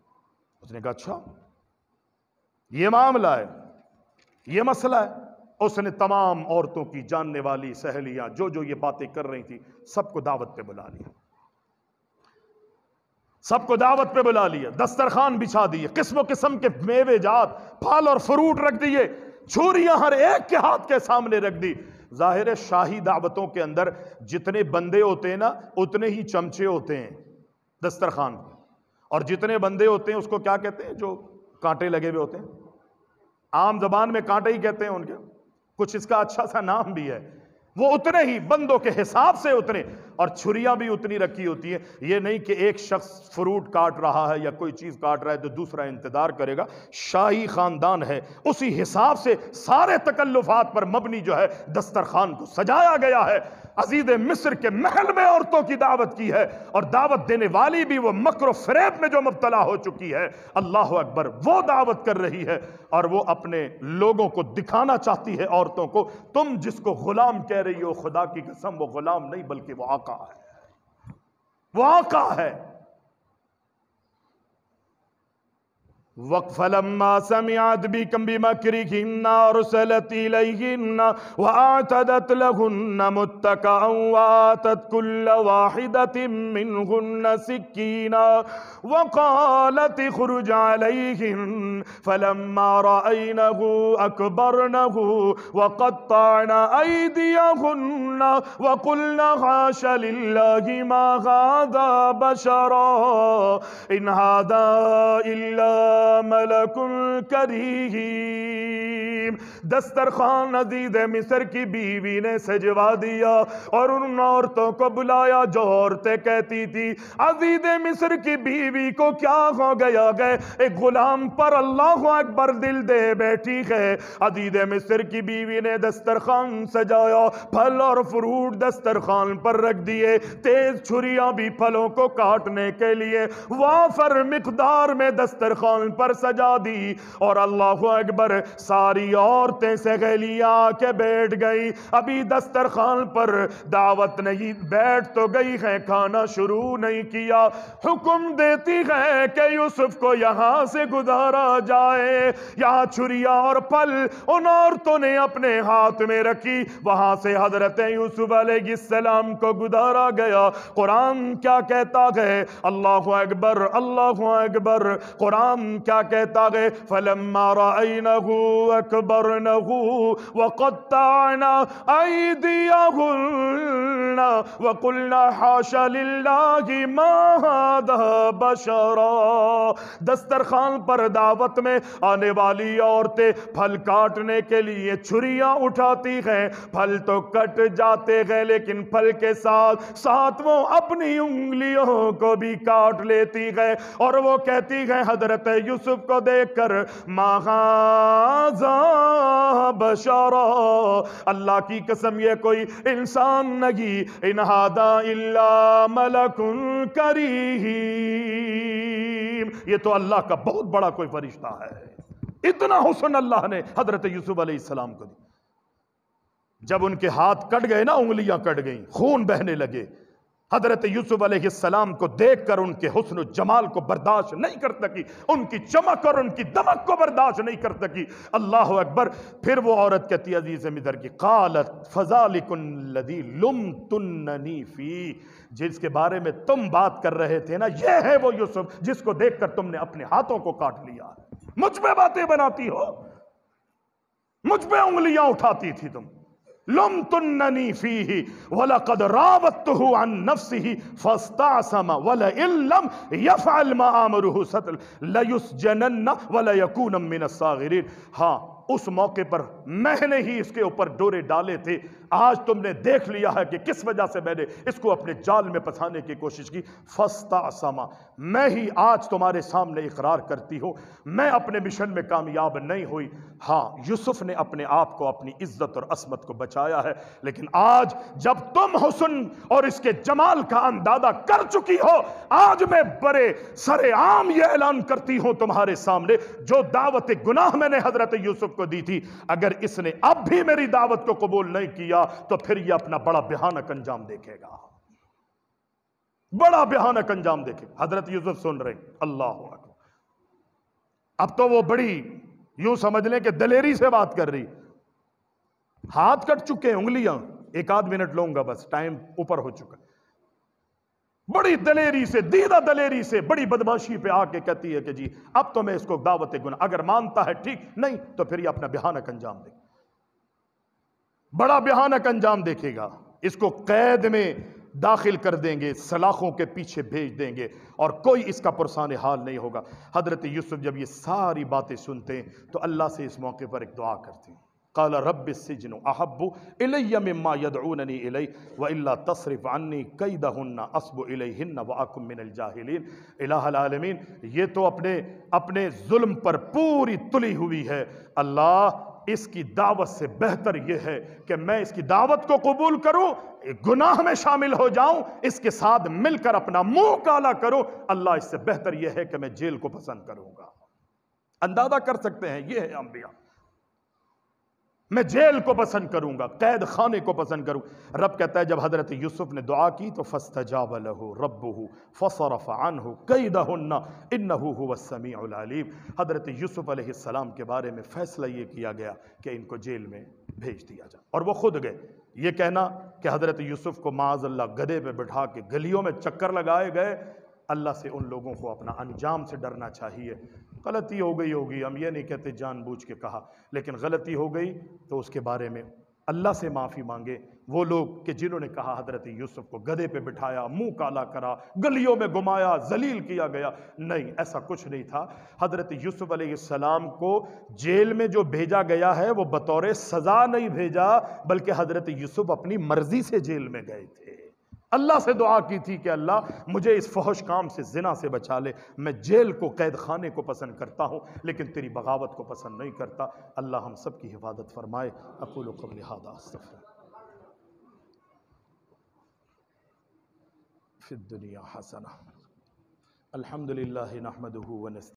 اس نے کہا اچھا یہ معاملہ ہے، یہ مسئلہ ہے۔ اس نے تمام عورتوں کی جاننے والی سہیلیاں جو یہ باتیں کر رہی تھی سب کو دعوت پہ بلا لیا، سب کو دعوت پہ بلا لیا، دسترخوان بچھا دیے، قسم و قسم کے میوے جات، پھل اور فروٹ رکھ دیے، چھوریاں ہر ایک کے ہاتھ کے سامنے رکھ دی۔ ظاہر ہے شاہی دعوتوں کے اندر جتنے بندے ہوتے ہیں نا اتنے ہی چمچے ہوتے ہیں دسترخوان، اور جتنے بندے ہوتے ہیں اس کو کیا کہتے ہیں جو کانٹے لگے ہوئے ہوتے ہیں؟ عام زبان میں کانٹے ہی کہتے ہیں ان کے، کچھ اس کا اچھا سا نام بھی ہے۔ وہ اتنے ہی بندوں کے حساب سے اتنے، اور چھریاں بھی اتنی رکھی ہوتی ہیں۔ یہ نہیں کہ ایک شخص فروٹ کاٹ رہا ہے یا کوئی چیز کاٹ رہا ہے تو دوسرا انتظار کرے گا، شاہی خاندان ہے، اسی حساب سے سارے تکلفات پر مبنی جو ہے دسترخوان کو سجایا گیا ہے۔ عزیز مصر کے محل میں عورتوں کی دعوت کی ہے، اور دعوت دینے والی بھی وہ مکر و فریب میں جو مبتلا ہو چکی ہے، اللہ اکبر، وہ دعوت کر رہی ہے، اور وہ اپنے لوگوں کو دکھانا چاہتی ہے عورتوں کو، تم جس کو غلام کہہ رہی ہو خدا کی قسم وہ غلام نہیں بلکہ وہ آقا ہے، وہ آقا ہے۔ فَلَمَّا سَمِعَتْ بِمَكْرِهِنَّ أَرْسَلَتْ إِلَيْهِنَّ وَأَعْتَدَتْ لَهُنَّ مُتَّكَأً وَآتَتْ كُلَّ وَاحِدَةٍ مِّنْهُنَّ سِكِّينًا وَقَالَتْ اخْرُجْ عَلَيْهِنَّ فَلَمَّا رَأَيْنَهُ أَكْبَرْنَهُ وَقَطَّعْنَ أَيْدِيَهُنَّ وَقُلْنَ حَاشَ لِلَّهِ مَا هَذَا بَشَرًا إِنْ هَذَا إِلَّا ملک کریم۔ دسترخوان عزیز مصر کی بیوی نے سجوا دیا اور ان عورتوں کو بلایا جو عورتیں کہتی تھی عزیز مصر کی بیوی کو کیا ہو گیا ہے، ایک غلام پر اللہ اکبر دل دے بیٹھی ہے۔ عزیز مصر کی بیوی نے دسترخوان سجایا، پھل اور فروٹ دسترخوان پر رکھ دیے، تیز چھریاں بھی پھلوں کو کاٹنے کے لیے وافر مقدار میں دسترخوان پر سجا دی، اور اللہ اکبر ساری عورتیں سہیلیاں آ کے بیٹھ گئی۔ ابھی دسترخوان پر دعوت نہیں، بیٹھ تو گئی ہے، کھانا شروع نہیں کیا، حکم دیتی ہے کہ یوسف کو یہاں سے گزارا جائے۔ یہاں چھریاں اور پھل ان عورتوں نے اپنے ہاتھ میں رکھی، وہاں سے حضرت یوسف علیہ السلام کو گزارا گیا۔ قرآن کیا کہتا ہے؟ اللہ اکبر اللہ اکبر۔ قرآن کیا کہتا ہے؟ فَلَمَّا رَأَيْنَهُ أَكْبَرْنَهُ وَقَطَّعْنَ أَيْدِيَهُنَّ وَقُلْنَ حَاشَ لِلَّهِ مَا هَذَا بَشَرًا۔ دسترخوان پر دعوت میں آنے والی عورتیں پھل کاٹنے کے لیے چھریاں اٹھاتی ہیں، پھل تو کٹ جاتے ہیں لیکن پھل کے ساتھ ساتھ وہ اپنی انگلیوں کو بھی کاٹ لیتی ہے، اور وہ کہتی ہے حضرت یوسف کو دیکھ کر ما ھذا بشرا، اللہ کی قسم یہ کوئی انسان نہیں، ان ھذا الا ملک کریم، یہ تو اللہ کا بہت بڑا کوئی فرشتہ ہے۔ اتنا حسن اللہ نے حضرت یوسف علیہ السلام کو دی۔ جب ان کے ہاتھ کٹ گئے نا، انگلیاں کٹ گئیں، خون بہنے لگے، حضرت یوسف علیہ السلام کو دیکھ کر ان کے حسن و جمال کو برداشت نہیں کر سکی، ان کی چمک اور ان کی دمک کو برداشت نہیں کر سکی۔ اللہ اکبر۔ پھر وہ عورت کہتی عزیز مصر کی، قالت فذلک الذی لمتننی فیہ، جس کے بارے میں تم بات کر رہے تھے نا، یہ ہے وہ یوسف جس کو دیکھ کر تم نے اپنے ہاتھوں کو کاٹ لیا۔ مجھ پہ باتیں بناتی ہو، مجھ پہ انگلیاں اٹھاتی تھی تم۔ لمتننی فیہ ولقد راودتہ عن نفسہ فاستعصم ولئن لم یفعل ما آمرہ لیسجنن ولیکون من الصاغرین۔ ہاں، اس موقع پر میں نے ہی اس کے اوپر ڈورے ڈالے تھے، آج تم نے دیکھ لیا ہے کہ کس وجہ سے میں نے اس کو اپنے جال میں پھنسانے کی کوشش کی۔ فاستعصم، میں ہی آج تمہارے سامنے اقرار کرتی ہوں میں اپنے مشن میں کامیاب نہیں ہوئی۔ ہاں، یوسف نے اپنے آپ کو، اپنی عزت اور عصمت کو بچایا ہے، لیکن آج جب تم حسن اور اس کے جمال کا اندازہ کر چکی ہو، آج میں برے سر عام یہ اعلان کرتی ہوں تمہارے سامنے، جو دعوت گناہ میں نے حضرت یوسف کو دی تھی، اگر اس نے اب بھی میری دعوت کو قبول نہیں کیا تو پھر یہ اپنا بڑا بھیانک انجام دیکھے گا، بڑا بھیانک انجام دیکھے گا۔ حضرت یوسف سن رہے، اللہ اکبر۔ اب تو وہ بڑی یوں سمجھ لیں کہ دلیری سے بات کر رہی، ہاتھ کٹ چکے ہیں، انگلیاں، ایک آدھ منٹ لوں گا بس، ٹائم اوپر ہو چکا۔ بڑی دلیری سے، دیدہ دلیری سے، بڑی بدماشی پہ آ کے کہتی ہے کہ جی اب تو میں اس کو دعوت گناہ، اگر مانتا ہے ٹھیک، نہیں تو پھر یہ اپنا بھیانک انجام دے، بڑا بھیانک انجام دیکھے گا۔ اس کو قید میں داخل کر دیں گے، سلاخوں کے پیچھے بھیج دیں گے، اور کوئی اس کا پرسان حال نہیں ہوگا۔ حضرت یوسف جب یہ ساری باتیں سنتے ہیں تو اللہ سے اس موقع پر ایک دعا کرتے ہیں، قال رب السجن احب الی مما یدعوننی الی والا تصرف عنی کیدہن اصب الیہن واکن من الجاہلین۔ الہ العالمین، یہ تو اپنے ظلم پر پوری تلی ہوئی ہے، اللہ اس کی دعوت سے بہتر یہ ہے کہ میں اس کی دعوت کو قبول کروں، گناہ میں شامل ہو جاؤں، اس کے ساتھ مل کر اپنا منہ کالا کروں، اللہ اس سے بہتر یہ ہے کہ میں جیل کو پسند کروں گا۔ اندازہ کر سکتے ہیں، یہ ہے انبیاء۔ میں جیل کو پسند کروں گا، قید خانے کو پسند کروں۔ رب کہتا ہے جب حضرت یوسف نے دعا کی تو فاستجاب له ربه فصرف عنه کیدہن انہ هو السمیع العلیم۔ حضرت یوسف علیہ السلام کے بارے میں فیصلہ یہ کیا گیا کہ ان کو جیل میں بھیج دیا جائے، اور وہ خود گئے۔ یہ کہنا کہ حضرت یوسف کو معاذ اللہ گدھے پہ بٹھا کے گلیوں میں چکر لگائے گئے، اللہ سے ان لوگوں کو اپنا انجام سے ڈرنا چاہیے۔ غلطی ہو گئی ہوگی، ہم یہ نہیں کہتے جان بوجھ کے کہا، لیکن غلطی ہو گئی تو اس کے بارے میں اللہ سے معافی مانگے۔ وہ لوگ کہ جنہوں نے کہا حضرت یوسف کو گدھے پہ بٹھایا، منہ کالا کرا، گلیوں میں گھمایا، ذلیل کیا گیا، نہیں، ایسا کچھ نہیں تھا۔ حضرت یوسف علیہ السلام کو جیل میں جو بھیجا گیا ہے وہ بطور سزا نہیں بھیجا، بلکہ حضرت یوسف اپنی مرضی سے جیل میں گئے تھے۔ اللہ سے دعا کی تھی کہ اللہ مجھے اس فحش کام سے، زنا سے بچا لے، میں جیل کو، قید خانے کو پسند کرتا ہوں لیکن تیری بغاوت کو پسند نہیں کرتا۔ اللہ ہم سب کی حفاظت فرمائے۔ اقول قولی ھذا استغفر فی الدنیا حسنہ الحمدللہ نحمدہ ونستعینہ